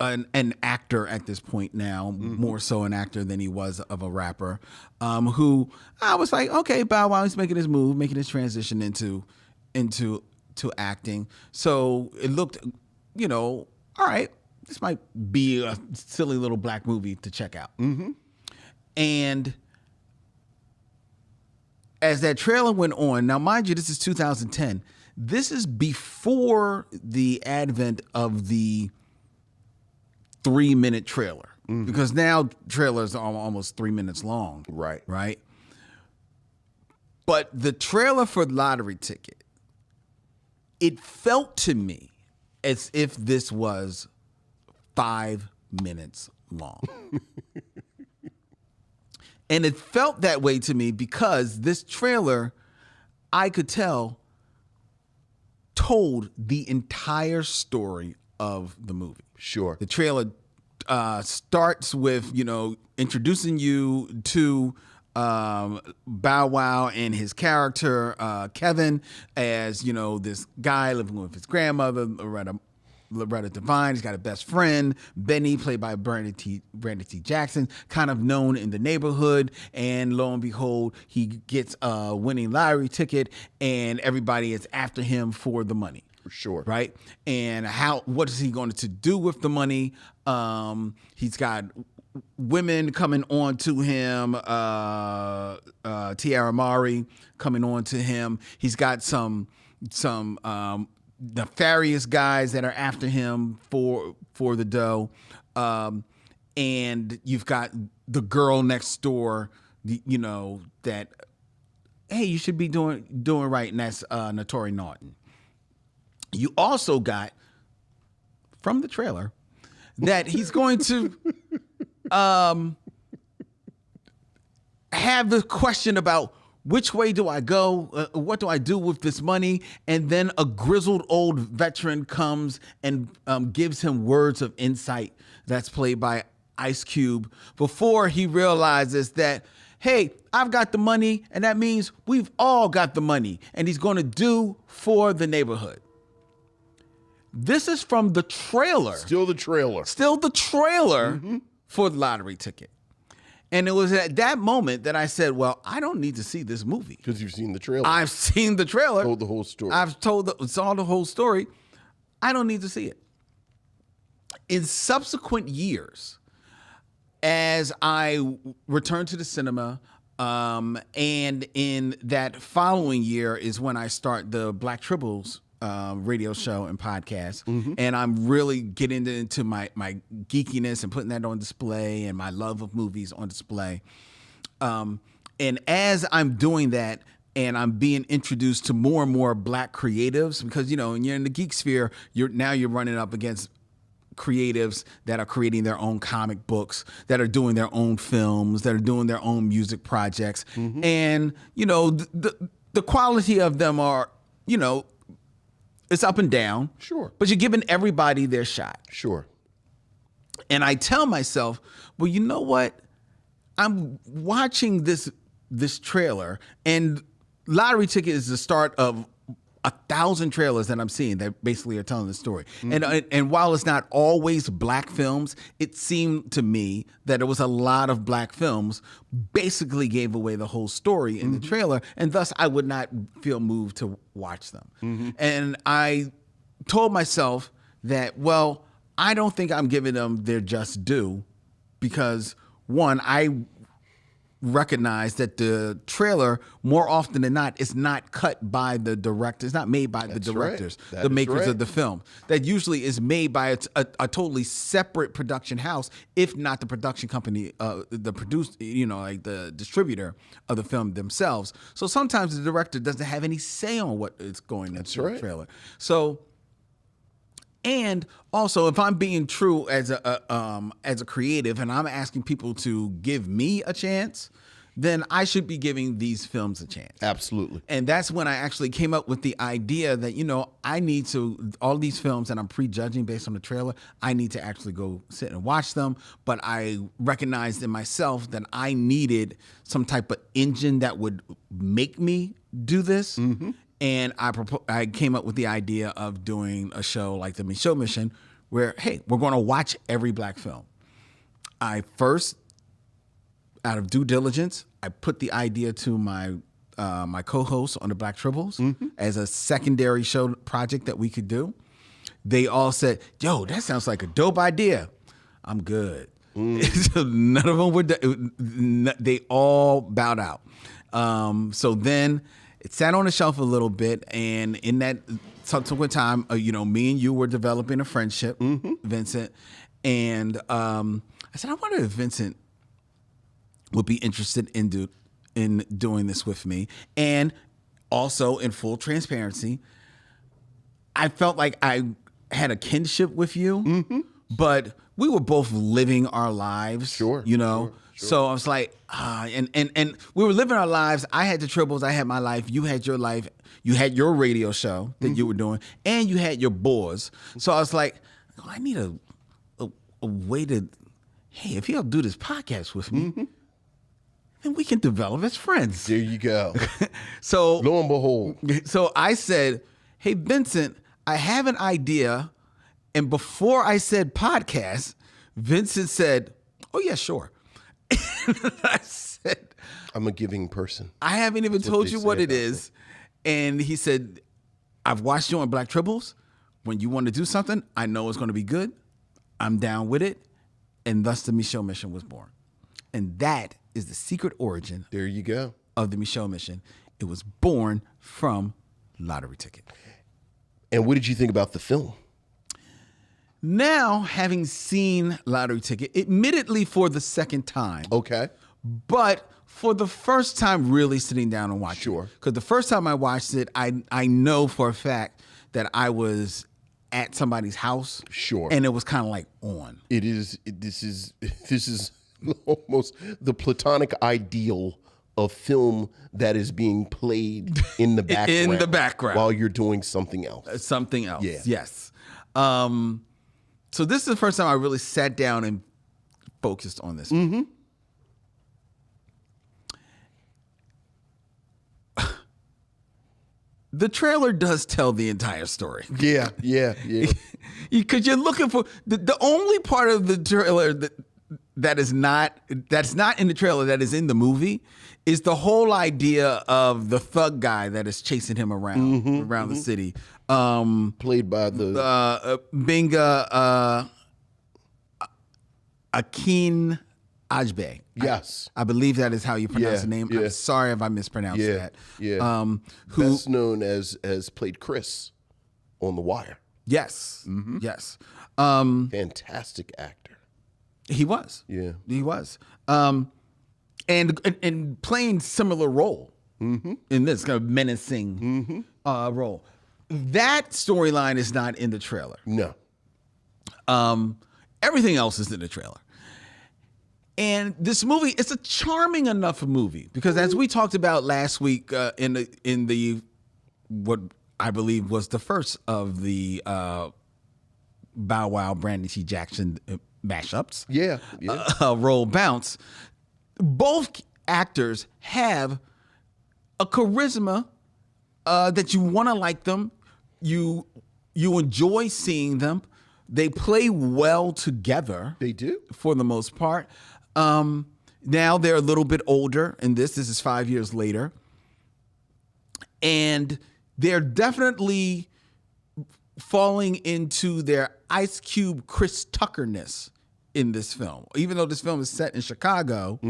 an actor at this point now, more so an actor than he was of a rapper, who I was like, okay, Bow Wow is making his move, making his transition into acting. So it looked, all right, this might be a silly little black movie to check out. Mm-hmm. And as that trailer went on, now mind you, this is 2010. This is before the advent of the 3-minute trailer, because now trailers are almost 3 minutes long. Right. But the trailer for Lottery Ticket, it felt to me as if this was 5 minutes long. And it felt that way to me because this trailer, I could tell, told the entire story of the movie. Sure. The trailer starts with, introducing you to Bow Wow and his character, Kevin, as, this guy living with his grandmother, Loretta Devine. He's got a best friend, Benny, played by Brandon T. Jackson, kind of known in the neighborhood. And lo and behold, he gets a winning lottery ticket, and everybody is after him for the money. For sure. Right? And what is he going to do with the money? He's got women coming on to him, Tiara Mare coming on to him. He's got some nefarious guys that are after him for the dough, and you've got the girl next door, that, hey, you should be doing right, and that's Notori Naughton. You also got from the trailer that he's going to have the question about, which way do I go? What do I do with this money? And then a grizzled old veteran comes and gives him words of insight. That's played by Ice Cube, before he realizes that, hey, I've got the money, and that means we've all got the money, and he's going to do for the neighborhood. This is from the trailer. Still the trailer. For the lottery ticket. And it was at that moment that I said, well, I don't need to see this movie. Because you've seen the trailer. I've seen the trailer. Told the whole story. Saw the whole story. I don't need to see it. In subsequent years, as I returned to the cinema, and in that following year is when I start the Black Tribbles radio show and podcast, and I'm really getting into my geekiness and putting that on display and my love of movies on display. And as I'm doing that, and I'm being introduced to more and more Black creatives, because when you're in the geek sphere, you're running up against creatives that are creating their own comic books, that are doing their own films, that are doing their own music projects, and the quality of them are it's up and down. Sure. But you're giving everybody their shot. Sure. And I tell myself, well, you know what? I'm watching this trailer, and Lottery Ticket is the start of 1,000 trailers that I'm seeing that basically are telling the story. And while it's not always Black films, it seemed to me that it was a lot of Black films basically gave away the whole story in the trailer, and thus I would not feel moved to watch them. And I told myself that, well, I don't think I'm giving them their just due, because one, I recognize that the trailer, more often than not, is not cut by the director. It's not made by the directors, the makers of the film. That usually is made by a totally separate production house, if not the production company, the producer, like the distributor of the film themselves. So sometimes the director doesn't have any say on what is going into the trailer. So, and also, if I'm being true as a creative, and I'm asking people to give me a chance, then I should be giving these films a chance. Absolutely. And that's when I actually came up with the idea that, I need to, all these films that I'm prejudging based on the trailer, I need to actually go sit and watch them. But I recognized in myself that I needed some type of engine that would make me do this. And I came up with the idea of doing a show like the Micheaux Mission, where, hey, we're going to watch every Black film. I first, out of due diligence, I put the idea to my my co-hosts on the Black Tribbles as a secondary show project that we could do. They all said, yo, that sounds like a dope idea. I'm good. So none of them were, they all bowed out. So then it sat on the shelf a little bit, and in that subsequent time, me and you were developing a friendship, Vincent, and I said, I wonder if Vincent would be interested in doing this with me. And also, in full transparency, I felt like I had a kinship with you, but we were both living our lives, Sure. So I was like, and we were living our lives. I had the Tribbles, I had my life, you had your life, you had your radio show that you were doing, and you had your boys. So I was like, I need a way to, hey, if he'll do this podcast with me, then we can develop as friends. There you go. So lo and behold. So I said, hey, Vincent, I have an idea. And before I said podcast, Vincent said, oh, yeah, sure. I said, I'm a giving person. I haven't even told you what it is. And he said, I've watched you on Black Tribbles. When you want to do something, I know it's going to be good. I'm down with it. And thus the Micheaux Mission was born. And that is the secret origin. There you go. Of the Micheaux Mission. It was born from Lottery Ticket. And what did you think about the film? Now, having seen Lottery Ticket, admittedly for the second time. Okay. But for the first time really sitting down and watching. Sure. Because the first time I watched it, I know for a fact that I was at somebody's house. Sure. And it was kind of like on. This is almost the platonic ideal of film that is being played in the background. In the background. While you're doing something else. Something else. Yeah. Yes. So this is the first time I really sat down and focused on this. the trailer does tell the entire story. Yeah. Because you're looking for the only part of the trailer that's not in the trailer that is in the movie is the whole idea of the thug guy that is chasing him around the city. Played by the Benga Akin Ajbe. Yes. I believe that is how you pronounce the name. Yeah. I'm sorry if I mispronounced that. Yeah. Who best known as played Chris on The Wire. Yes. Yes. Fantastic actor. He was. Yeah. He was. And playing similar role in this kind of menacing role. That storyline is not in the trailer. No. Everything else is in the trailer. And this movie, it's a charming enough movie because as we talked about last week in the what I believe was the first of the Bow Wow Brandon T. Jackson mashups. Yeah. Roll Bounce. Both actors have a charisma that you want to like them. You enjoy seeing them. They play well together. They do. For the most part. Now they're a little bit older, and this is 5 years later. And they're definitely falling into their Ice Cube Chris Tucker-ness in this film. Even though this film is set in Chicago,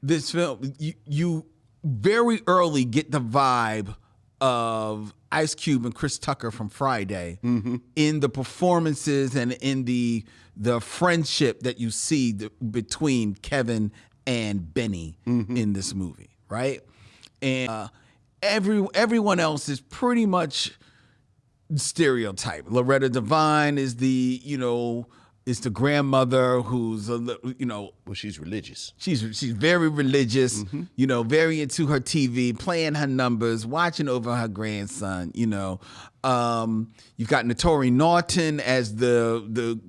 this film, you very early get the vibe of Ice Cube and Chris Tucker from Friday in the performances and in the friendship that you see between Kevin and Benny in this movie, right? And everyone else is pretty much stereotype. Loretta Devine is the grandmother who's well, she's religious. She's very religious, very into her TV, playing her numbers, watching over her grandson. You've got Notori Norton as the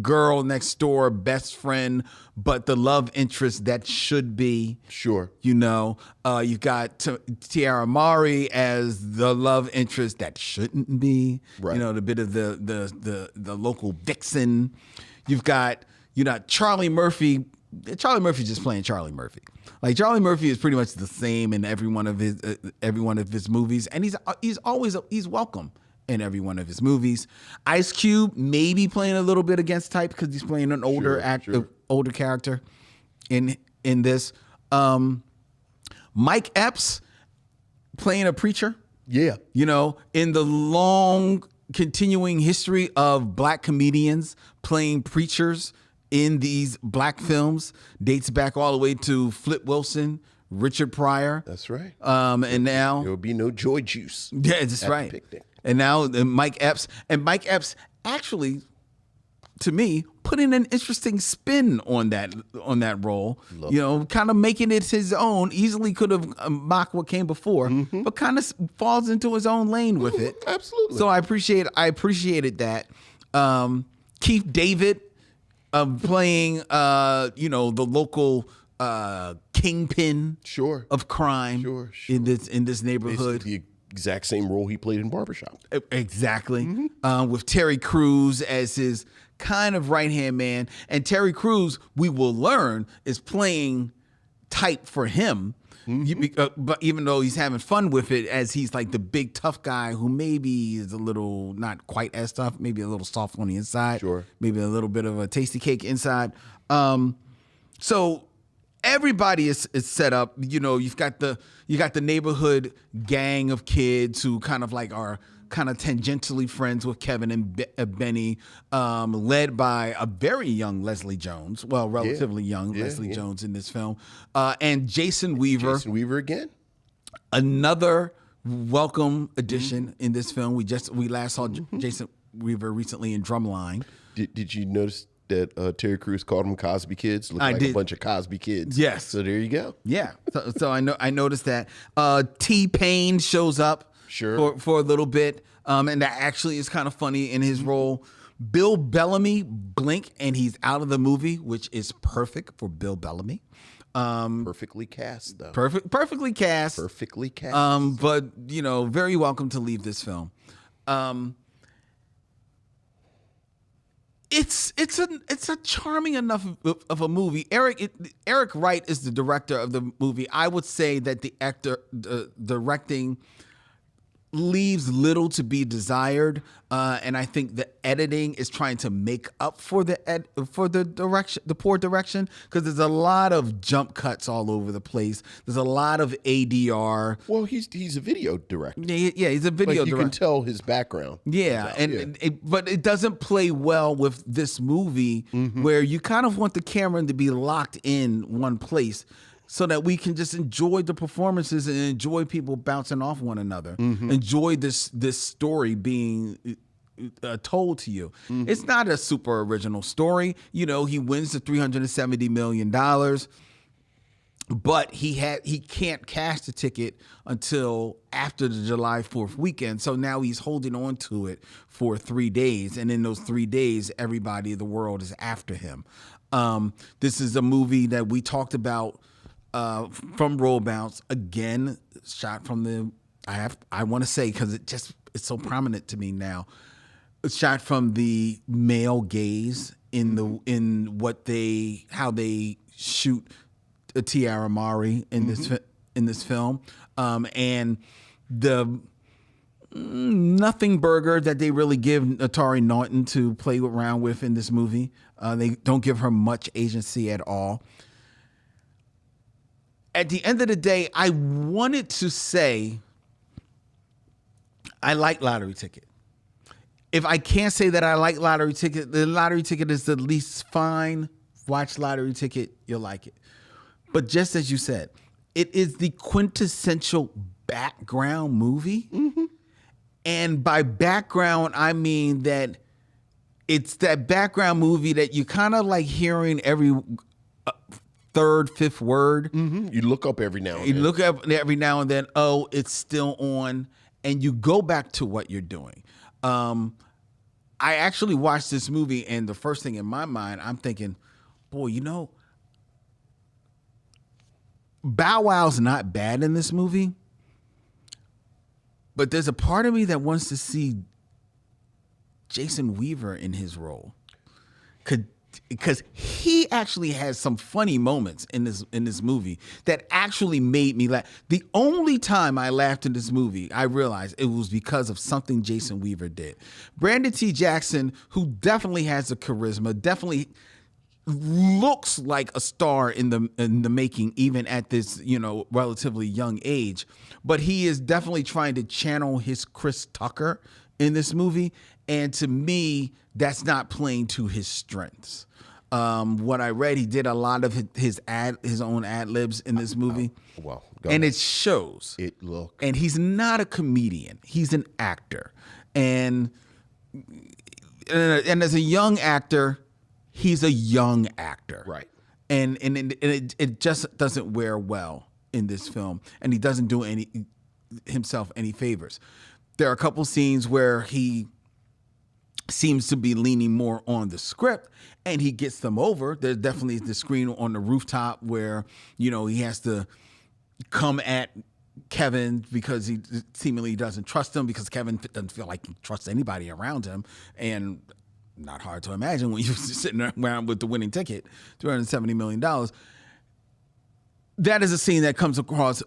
girl next door best friend, but the love interest that should be. Sure. You've got Tiara Mari as the love interest that shouldn't be. Right. The bit of the local vixen. You've got Charlie Murphy. Charlie Murphy's just playing Charlie Murphy. Like Charlie Murphy is pretty much the same in every one of his movies, and he's always welcome in every one of his movies. Ice Cube maybe playing a little bit against type because he's playing an older older character in this. Mike Epps playing a preacher. Yeah. In the long continuing history of black comedians playing preachers in these black films dates back all the way to Flip Wilson, Richard Pryor. That's right. And now there will be no joy juice. Yeah, that's right. Picnic. And now Mike Epps actually, to me, put in an interesting spin on that role. Kind of making it his own. Easily could have mocked what came before, but kind of falls into his own lane with it. Absolutely. So I appreciated that. Keith David playing the local kingpin of crime in this neighborhood. Basically the exact same role he played in Barbershop. Exactly. With Terry Crews as his kind of right-hand man. And Terry Crews, we will learn, is playing type for him. But even though he's having fun with it, as he's like the big tough guy who maybe is a little not quite as tough, maybe a little soft on the inside. Sure. Maybe a little bit of a tasty cake inside. So everybody is set up. You've got the neighborhood gang of kids who kind of like are kind of tangentially friends with Kevin and Benny, led by a very young Leslie Jones. Well, relatively young Leslie Jones in this film, and Jason Weaver. Jason Weaver again. Another welcome addition in this film. We last saw Jason Weaver recently in Drumline. Did you notice that Terry Crews called them Cosby kids? Looked like a bunch of Cosby kids. Yes. So there you go. Yeah. So I noticed that. T-Pain shows up for a little bit, and that actually is kind of funny in his role. Bill Bellamy, blink, and he's out of the movie, which is perfect for Bill Bellamy. Perfectly cast, though. Perfectly cast. Perfectly cast. But very welcome to leave this film. It's a charming enough of a movie. Eric Wright is the director of the movie. I would say that the directing leaves little to be desired, and I think the editing is trying to make up for the poor direction, because there's a lot of jump cuts all over the place. There's a lot of ADR. Well, he's a video director. Yeah, he's a video director. You can tell his background. Yeah, but it doesn't play well with this movie, where you kind of want the camera to be locked in one place, so that we can just enjoy the performances and enjoy people bouncing off one another. Enjoy this story being told to you. It's not a super original story. He wins the $370 million, but he can't cash the ticket until after the July 4th weekend. So now he's holding on to it for 3 days. And in those 3 days, everybody in the world is after him. This is a movie that we talked about from Roll Bounce, again, shot from the, I want to say, because it's so prominent to me now, it's shot from the male gaze in how they shoot Tiara Mari in this film, and the nothing burger that they really give Atari Norton to play around with in this movie. They don't give her much agency at all. At the end of the day, I wanted to say I like Lottery Ticket. If I can't say that I like Lottery Ticket, the Lottery Ticket is the least fine. Watch Lottery Ticket, you'll like it. But just as you said, it is the quintessential background movie. And by background, I mean that it's that background movie that you kind of like hearing every third, fifth word. You look up every now and then. You look up every now and then, oh, it's still on, and you go back to what you're doing. I actually watched this movie, and the first thing in my mind, I'm thinking, boy, Bow Wow's not bad in this movie, but there's a part of me that wants to see Jason Weaver in his role. Because he actually has some funny moments in this movie that actually made me laugh. The only time I laughed in this movie, I realized it was because of something Jason Weaver did. Brandon T. Jackson, who definitely has a charisma, definitely looks like a star in the making, even at this relatively young age. But he is definitely trying to channel his Chris Tucker in this movie, and to me, that's not playing to his strengths. What I read, he did a lot of his own ad libs in this movie. Well, and it shows. And he's not a comedian; he's an actor, and as a young actor, he's a young actor, right? And it just doesn't wear well in this film, and he doesn't do himself any favors. There are a couple scenes where he seems to be leaning more on the script, and he gets them over. There's definitely the screen on the rooftop where, he has to come at Kevin because he seemingly doesn't trust him, because Kevin doesn't feel like he trusts anybody around him. And not hard to imagine when you're sitting around with the winning ticket, $370 million. That is a scene that comes across.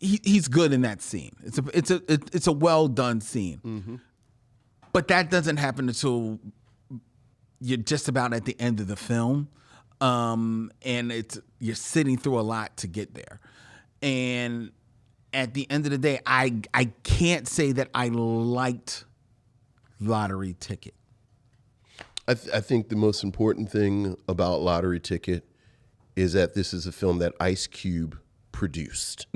He's good in that scene. It's a well done scene. But that doesn't happen until you're just about at the end of the film, and you're sitting through a lot to get there. And at the end of the day, I can't say that I liked Lottery Ticket. I think the most important thing about Lottery Ticket is that this is a film that Ice Cube produced.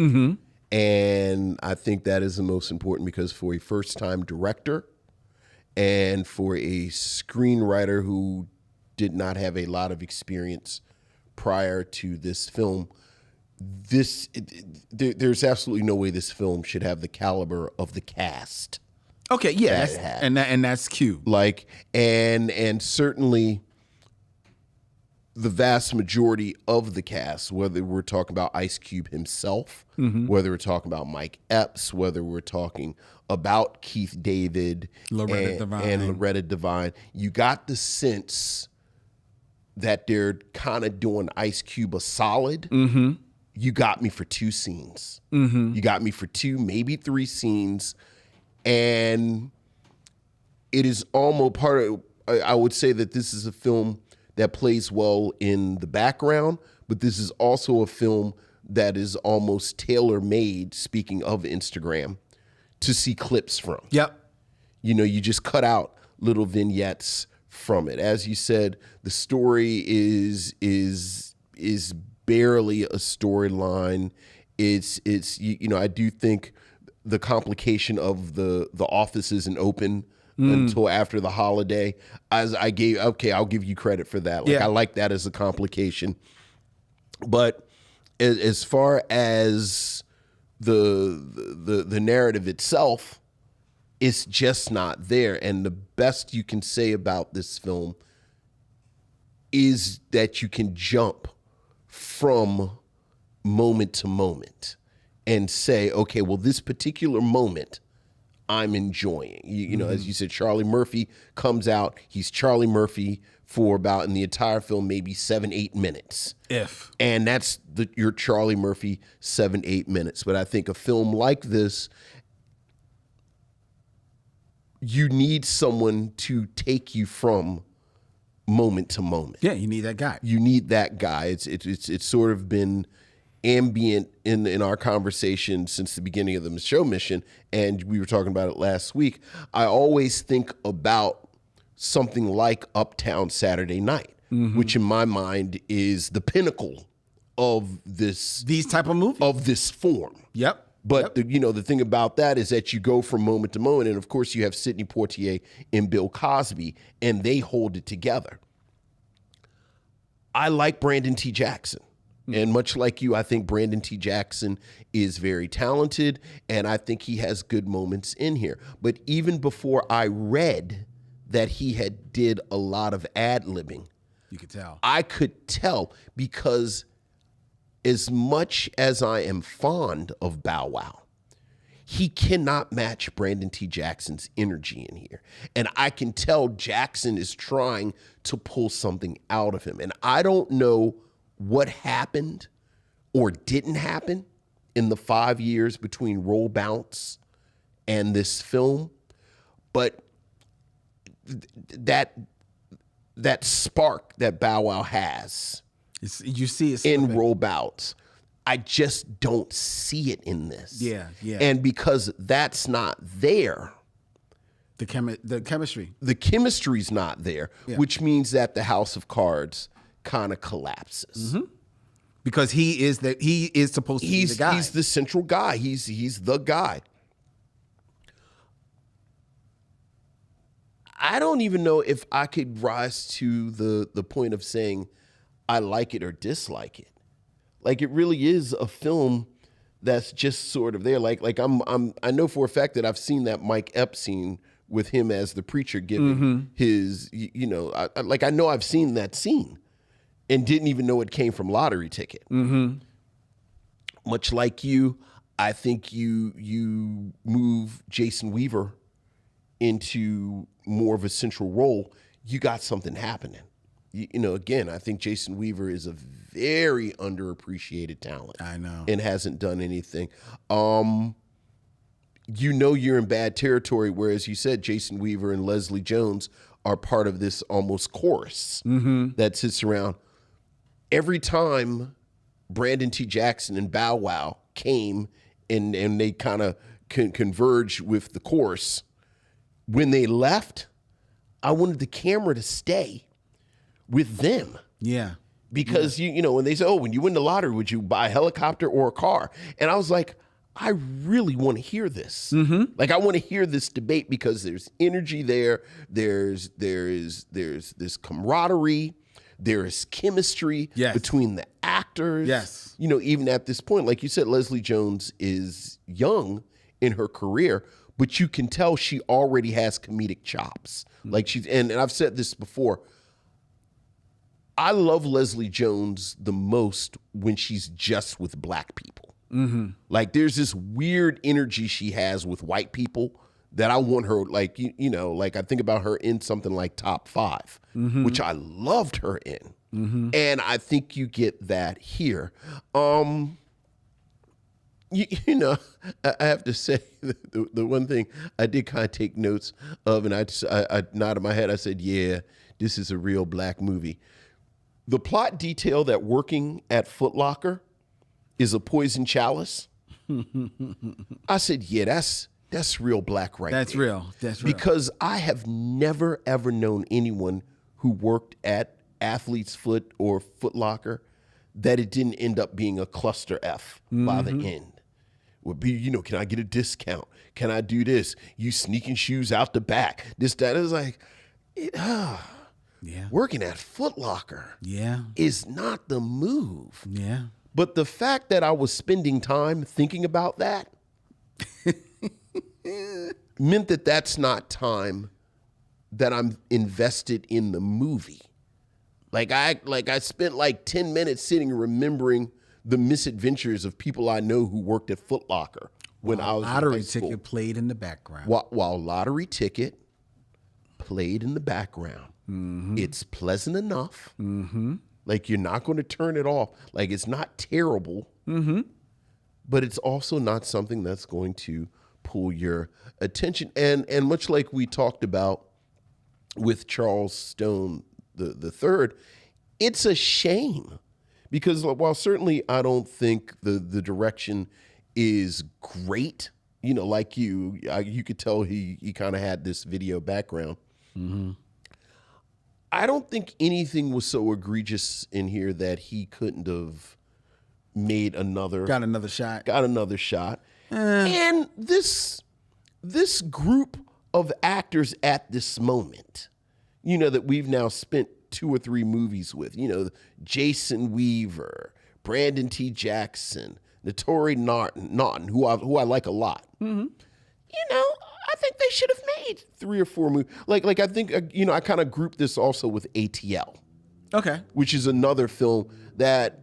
And I think that is the most important, because for a first-time director and for a screenwriter who did not have a lot of experience prior to this film, there's absolutely no way this film should have the caliber of the cast. Okay, yeah, and that's Cube. And certainly the vast majority of the cast, whether we're talking about Ice Cube himself, whether we're talking about Mike Epps, whether we're talking about Keith David and Loretta Devine, you got the sense that they're kind of doing Ice Cube a solid. You got me for 2 scenes. You got me for 2, maybe 3 scenes. And it is almost part of, I would say that this is a film that plays well in the background, but this is also a film that is almost tailor-made, speaking of Instagram, to see clips from. Yep. You know, you just cut out little vignettes from it. As you said, the story is barely a storyline. It's you know, I do think the complication of the office isn't open until after the holiday. I'll give you credit for that. Like, I like that as a complication. But as far as the narrative itself, it's just not there. And the best you can say about this film is that you can jump from moment to moment and say, okay, well, this particular moment I'm enjoying. You know, as you said, Charlie Murphy comes out. He's Charlie Murphy for about, in the entire film, maybe 7-8 minutes. And that's your Charlie Murphy 7-8 minutes. But I think a film like this, you need someone to take you from moment to moment. Yeah, you need that guy. You need that guy. It's sort of been ambient in our conversation since the beginning of the Micheaux Mission, and we were talking about it last week. I always think about something like Uptown Saturday Night, which in my mind is the pinnacle of these type of movies, of this form. Yep. But the thing about that is that you go from moment to moment, and of course you have Sidney Poitier and Bill Cosby, and they hold it together. I like Brandon T. Jackson. And much like you, I think Brandon T. Jackson is very talented, and I think he has good moments in here. But even before I read that he had did a lot of ad-libbing, you could tell. I could tell, because as much as I am fond of Bow Wow, he cannot match Brandon T. Jackson's energy in here. And I can tell Jackson is trying to pull something out of him. And I don't know what happened or didn't happen in the 5 years between Roll Bounce and this film, but that spark that Bow Wow has, you see it in Roll Bounce, I just don't see it in this. Yeah. And because that's not there, the chemistry's not there, which means that the House of Cards kind of collapses. Because he is supposed to be the guy. He's the central guy. He's the guy. I don't even know if I could rise to the point of saying I like it or dislike it. Like, it really is a film that's just sort of there. Like I know for a fact that I've seen that Mike Epps scene with him as the preacher giving his, I know I've seen that scene and didn't even know it came from Lottery Ticket. Much like you, I think you move Jason Weaver into more of a central role, you got something happening. Again, I think Jason Weaver is a very underappreciated talent. I know. And hasn't done anything. You're in bad territory, whereas you said Jason Weaver and Leslie Jones are part of this almost chorus that sits around. Every time Brandon T. Jackson and Bow Wow came and they kind of converged with the chorus, when they left, I wanted the camera to stay with them. Yeah. Because, when they say, when you win the lottery, would you buy a helicopter or a car? And I was like, I really want to hear this. Like, I want to hear this debate because there's energy there. There's this camaraderie. There is chemistry between the actors. Yes. Even at this point, like you said, Leslie Jones is young in her career, but you can tell she already has comedic chops. Like and I've said this before, I love Leslie Jones the most when she's just with black people. Mm-hmm. Like there's this weird energy she has with white people that I want her, like, you know, like I think about her in something like Top 5, which I loved her in. Mm-hmm. And I think you get that here. You know, I have to say the one thing I did kind of take notes of, and I nodded my head. I said, yeah, this is a real black movie. The plot detail that working at Foot Locker is a poison chalice. I said, yeah, that's real black right That's there. real. That's real. Because I have never, ever known anyone who worked at Athlete's Foot or Foot Locker that it didn't end up being a cluster F by the end. Would be, you know, can I get a discount? Can I do this? You sneaking shoes out the back. This, that. It was like, working at Foot Locker is not the move. Yeah. But the fact that I was spending time thinking about that meant that that's not time that I'm invested in the movie. Like I spent like 10 minutes sitting remembering the misadventures of people I know who worked at Foot Locker when I was in high Lottery school. Ticket played in the background. While Lottery Ticket played in the background. Mm-hmm. It's pleasant enough. Mm-hmm. Like you're not going to turn it off. Like it's not terrible, but it's also not something that's going to pull your attention. And much like we talked about with Charles Stone the third, it's a shame because while certainly I don't think the direction is great, you know, like you could tell he kind of had this video background. Mm-hmm. I don't think anything was so egregious in here that he couldn't have made got another shot. And this group of actors at this moment, you know, that we've now spent 2 or 3 movies with, you know, Jason Weaver, Brandon T. Jackson, Notori Naughton, who I like a lot. Mm-hmm. You know, I think they should have made 3 or 4 movies. Like I think, you know, I kind of grouped this also with ATL. Okay. Which is another film that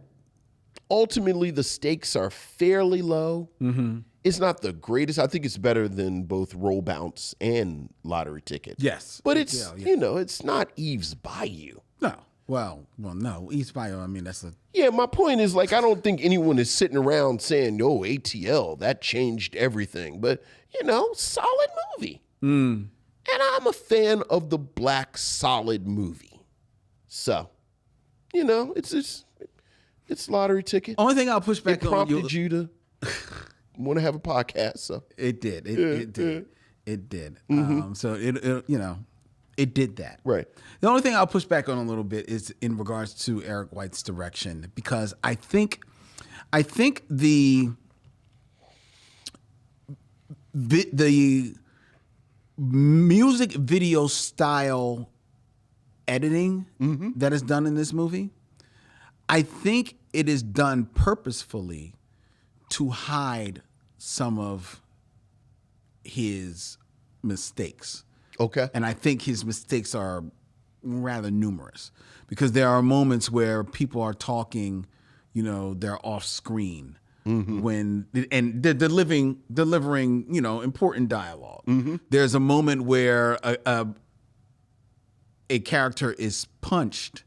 ultimately the stakes are fairly low. Mm-hmm. It's not the greatest. I think it's better than both Roll Bounce and Lottery Ticket. Yes. But it's, you know, it's not Eve's Bayou. No. Well, no. Eve's Bayou, I mean, that's a... Yeah, my point is, like, I don't think anyone is sitting around saying, oh, ATL, that changed everything. But, you know, solid movie. And I'm a fan of the black solid movie. So, you know, it's Lottery Ticket. Only thing I'll push back on prompted you to want to have a podcast. So it did. It did. Mm-hmm. So it you know, it did that. Right. The only thing I'll push back on a little bit is in regards to Eric White's direction, because I think the music video style editing that is done in this movie, I think it is done purposefully to hide some of his mistakes. Okay. And I think his mistakes are rather numerous because there are moments where people are talking, you know, they're off screen when and they're delivering, you know, important dialogue. Mm-hmm. There's a moment where a character is punched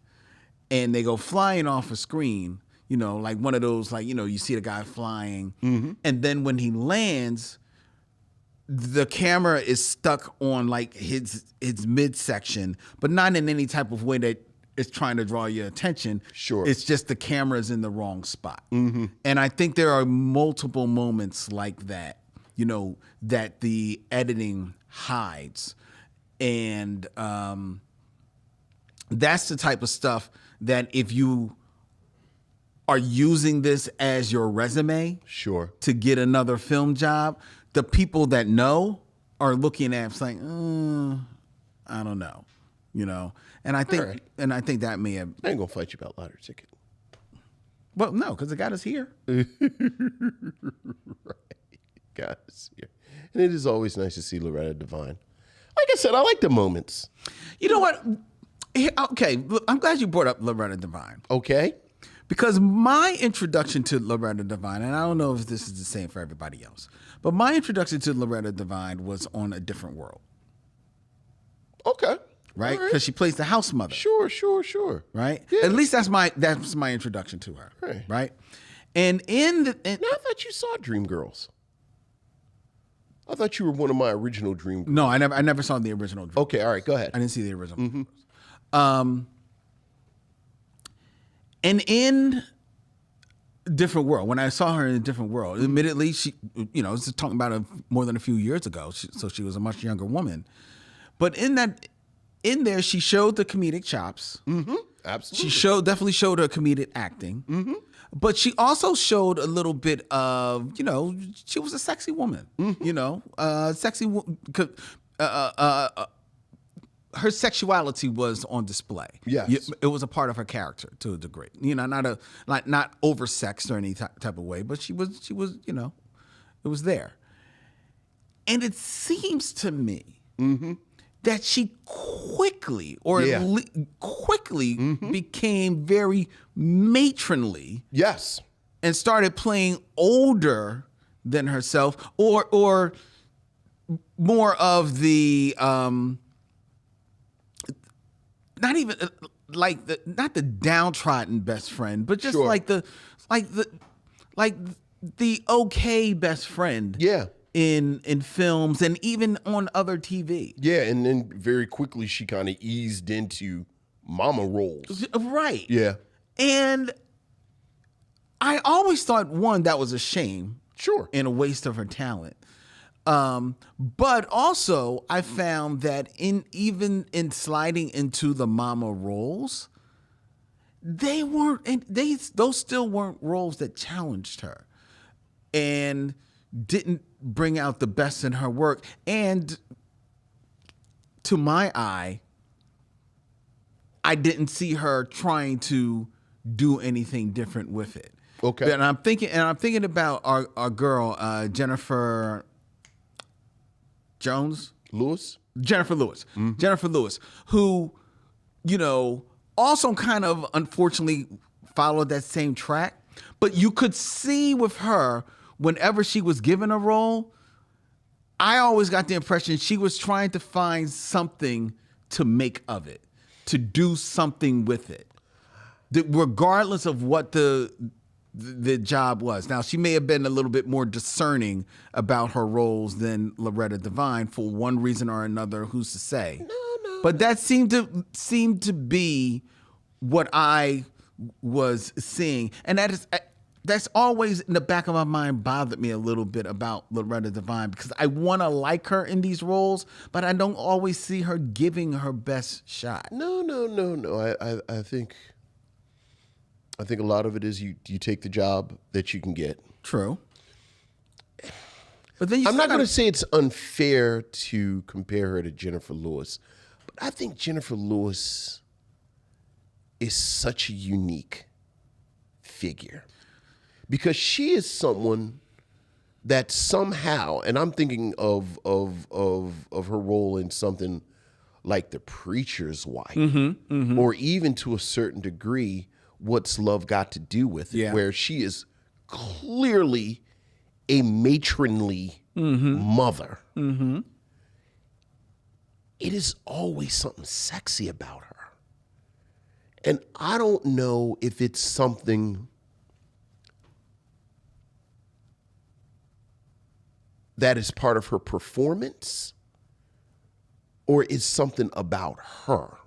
and they go flying off a screen, you know, like one of those, like, you know, you see the guy flying and then when he lands, the camera is stuck on like his midsection, but not in any type of way that is trying to draw your attention. Sure. It's just the camera's in the wrong spot. Mm-hmm. And I think there are multiple moments like that, you know, that the editing hides. And that's the type of stuff that if you are using this as your resume to get another film job, the people that know are looking at it like, I don't know, you know. And I think, that may have. I ain't gonna fight you about Lottery Ticket. Well, no, because it got us here. Right, got us here, and it is always nice to see Loretta Devine. Like I said, I like the moments. You know what? Okay, look, I'm glad you brought up Loretta Devine. Okay. Because my introduction to Loretta Devine, and I don't know if this is the same for everybody else, but my introduction to Loretta Devine was on A Different World. Okay. Right? Because she plays the house mother. Sure. Right? Yeah. At least that's my introduction to her. Right? And now I thought you saw Dreamgirls. I thought you were one of my original Dreamgirls. No, I never saw the original Dreamgirls. Okay, all right, go ahead. I didn't see the original. And in Different World, when I saw her in A Different World, admittedly, she, this is talking about more than a few years ago, so she was a much younger woman. But in there, she showed the comedic chops. Mm-hmm. Absolutely. She definitely showed her comedic acting. Mm-hmm. But she also showed a little bit of, she was a sexy woman. Mm-hmm. Sexy. Her sexuality was on display. Yes. It was a part of her character to a degree. Not oversexed or any type of way, but she was, it was there. And it seems to me that she quickly became very matronly. Yes. And started playing older than herself, or more of the not even not the downtrodden best friend, but just like the okay best friend. Yeah. In films and even on other TV. Yeah, and then very quickly she kind of eased into mama roles. Right. Yeah. And I always thought, one, that was a shame. Sure. And a waste of her talent. But also I found that even in sliding into the mama roles, those still weren't roles that challenged her and didn't bring out the best in her work. And to my eye, I didn't see her trying to do anything different with it. Okay. And I'm thinking about our girl, Jennifer Lewis. Mm-hmm. Jennifer Lewis, who, also kind of unfortunately followed that same track. But you could see with her, whenever she was given a role, I always got the impression she was trying to find something to make of it, to do something with it, regardless of what the job was. Now, she may have been a little bit more discerning about her roles than Loretta Devine for one reason or another. Who's to say? No. But that seemed to be what I was seeing, and that's always in the back of my mind bothered me a little bit about Loretta Devine, because I want to like her in these roles, but I don't always see her giving her best shot. No. I think a lot of it is you take the job that you can get. True. But then I'm not going to say it's unfair to compare her to Jennifer Lewis, but I think Jennifer Lewis is such a unique figure. Because she is someone that somehow, and I'm thinking of her role in something like The Preacher's Wife, or even to a certain degree, What's Love Got to Do with It, where she is clearly a matronly mother. Mm-hmm. It is always something sexy about her. And I don't know if it's something that is part of her performance or is something about her.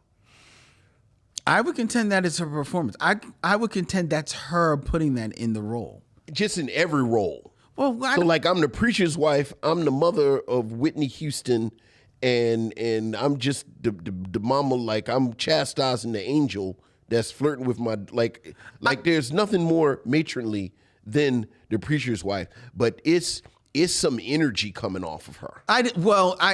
I would contend that it's her performance. I would contend that's her putting that in the role. Just in every role. Well, like I'm the preacher's wife, I'm the mother of Whitney Houston, and I'm just the mama, like I'm chastising the angel that's flirting with my, like there's nothing more matronly than the preacher's wife, but it's some energy coming off of her. I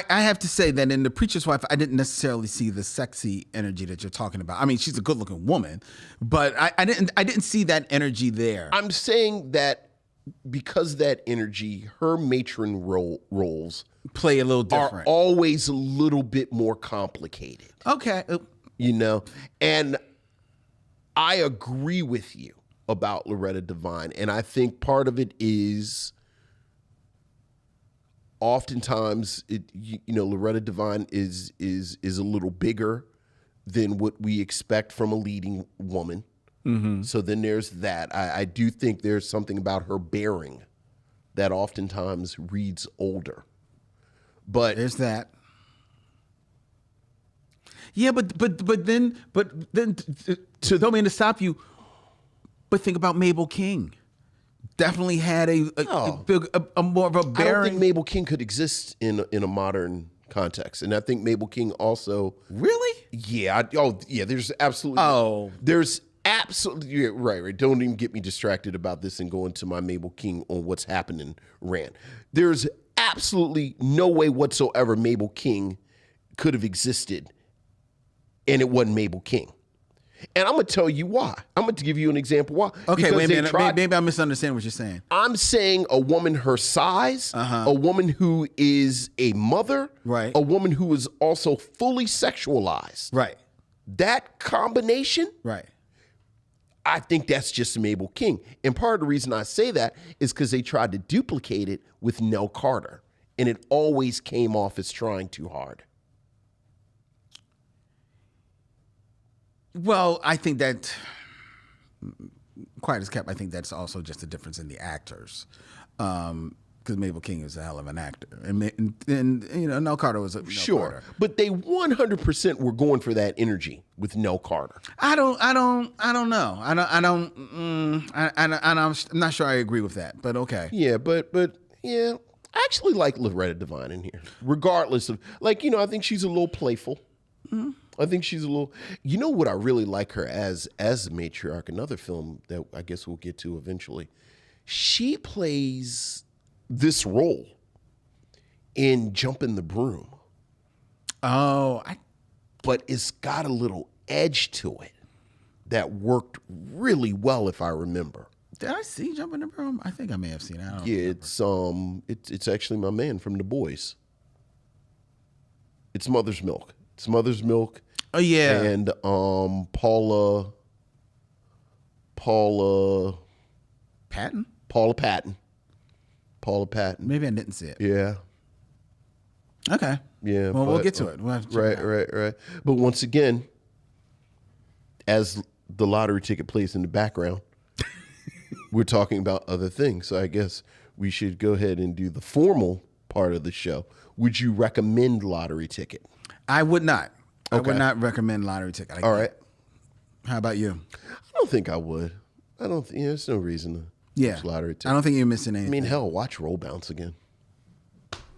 have to say that in The Preacher's Wife, I didn't necessarily see the sexy energy that you're talking about. I mean, she's a good-looking woman, but I didn't see that energy there. I'm saying that because that energy, her matron roles play a little different. Are always a little bit more complicated. Okay. you know? And I agree with you about Loretta Devine. And I think part of it is oftentimes, Loretta Devine is a little bigger than what we expect from a leading woman. Mm-hmm. So then there's that. I do think there's something about her bearing that oftentimes reads older. But there's that. Yeah, but then don't mean to stop you. But think about Mabel King. Definitely had a more of a bearing. I don't think Mabel King could exist in a modern context, and I think Mabel King also really. Yeah. There's absolutely. There's absolutely right. Don't even get me distracted about this and go into my Mabel King on what's happening rant. There's absolutely no way whatsoever Mabel King could have existed, and it wasn't Mabel King. And I'm going to tell you why. I'm going to give you an example why. Okay, because wait a minute. Maybe I misunderstand what you're saying. I'm saying a woman her size, a woman who is a mother, right? A woman who is also fully sexualized. Right. That combination, right? I think that's just Mabel King. And part of the reason I say that is because they tried to duplicate it with Nell Carter, and it always came off as trying too hard. Well, I think that, quiet as kept, I think that's also just a difference in the actors. Because Mabel King is a hell of an actor. And Nell Carter was a sure. Carter. But they 100% were going for that energy with Nell Carter. I don't know. I'm not sure I agree with that, but okay. Yeah, but yeah, I actually like Loretta Devine in here. Regardless of, I think she's a little playful. Mm-hmm. I think she's a little, what I really like her as a matriarch, another film that I guess we'll get to eventually. She plays this role in Jumpin' the Broom. But it's got a little edge to it that worked really well, if I remember. Did I see Jumpin' the Broom? I think I may have seen it. I don't remember. It's actually my man from The Boys. It's Mother's Milk. Oh yeah, and Paula Patton. Maybe I didn't see it. Yeah. Okay. Yeah. Well, we'll get to it. We'll have to check it out. Right. But once again, as the lottery ticket plays in the background, we're talking about other things. So I guess we should go ahead and do the formal part of the show. Would you recommend Lottery Ticket? I would not. Okay. I would not recommend Lottery Ticket. All right. How about you? I don't think I would. I don't think, there's no reason to watch Lottery Ticket. I don't think you're missing anything. I mean, hell, watch Roll Bounce again.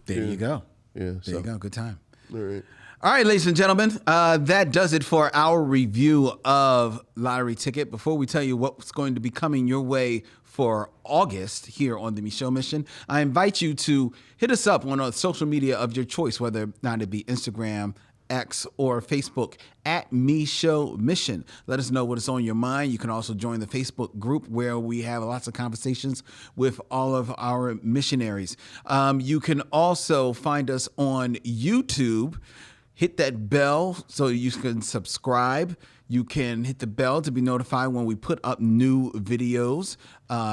There you go. Yeah. There you go. Good time. All right. All right, ladies and gentlemen, that does it for our review of Lottery Ticket. Before we tell you what's going to be coming your way for August here on the Micheaux Mission, I invite you to hit us up on a social media of your choice, whether or not it be Instagram, X, or Facebook at Micheaux Mission. Let us know what is on your mind. You can also join the Facebook group where we have lots of conversations with all of our missionaries. You can also find us on YouTube. Hit that bell so you can subscribe. You can hit the bell to be notified when we put up new videos,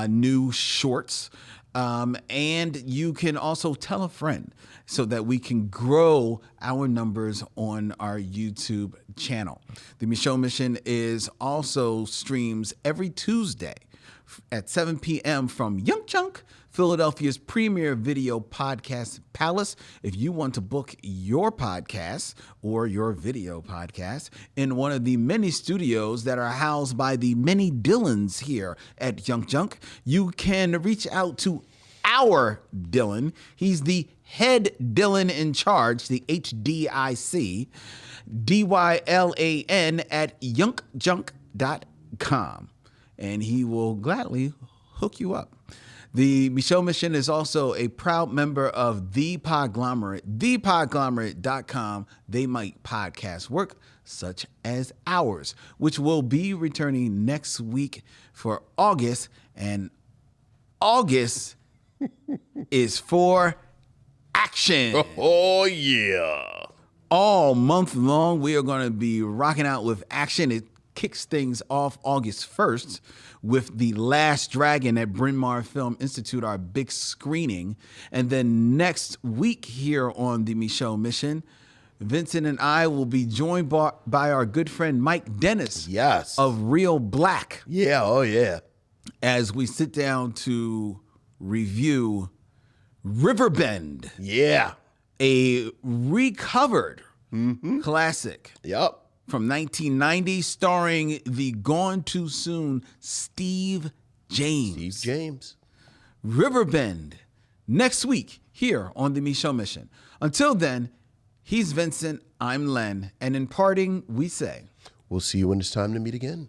new shorts. And you can also tell a friend so that we can grow our numbers on our YouTube channel. The Micheaux Mission is also streams every Tuesday at 7 p.m. from Young Chunk, Philadelphia's premier video podcast palace. If you want to book your podcast or your video podcast in one of the many studios that are housed by the many Dylans here at Young Chunk, you can reach out to our Dylan. He's the head Dylan in charge, the HDIC, DYLAN at youngchunk.com. And he will gladly hook you up. The Micheaux Mission is also a proud member of The Podglomerate, thepodglomerate.com. They make podcast work such as ours, which will be returning next week for August. And August is for action. Oh, yeah. all month long. We are going to be rocking out with action. It kicks things off August 1st with The Last Dragon at Bryn Mawr Film Institute, our big screening. And then next week here on the Micheaux Mission, Vincent and I will be joined by our good friend Mike Dennis. Yes. Of Real Black. Yeah, oh yeah. As we sit down to review Riverbend. Yeah. A recovered classic. Yep. From 1990, starring the gone too soon Steve James. Steve James. Riverbend, next week here on the Micheaux Mission. Until then, he's Vincent, I'm Len, and in parting, we say, we'll see you when it's time to meet again.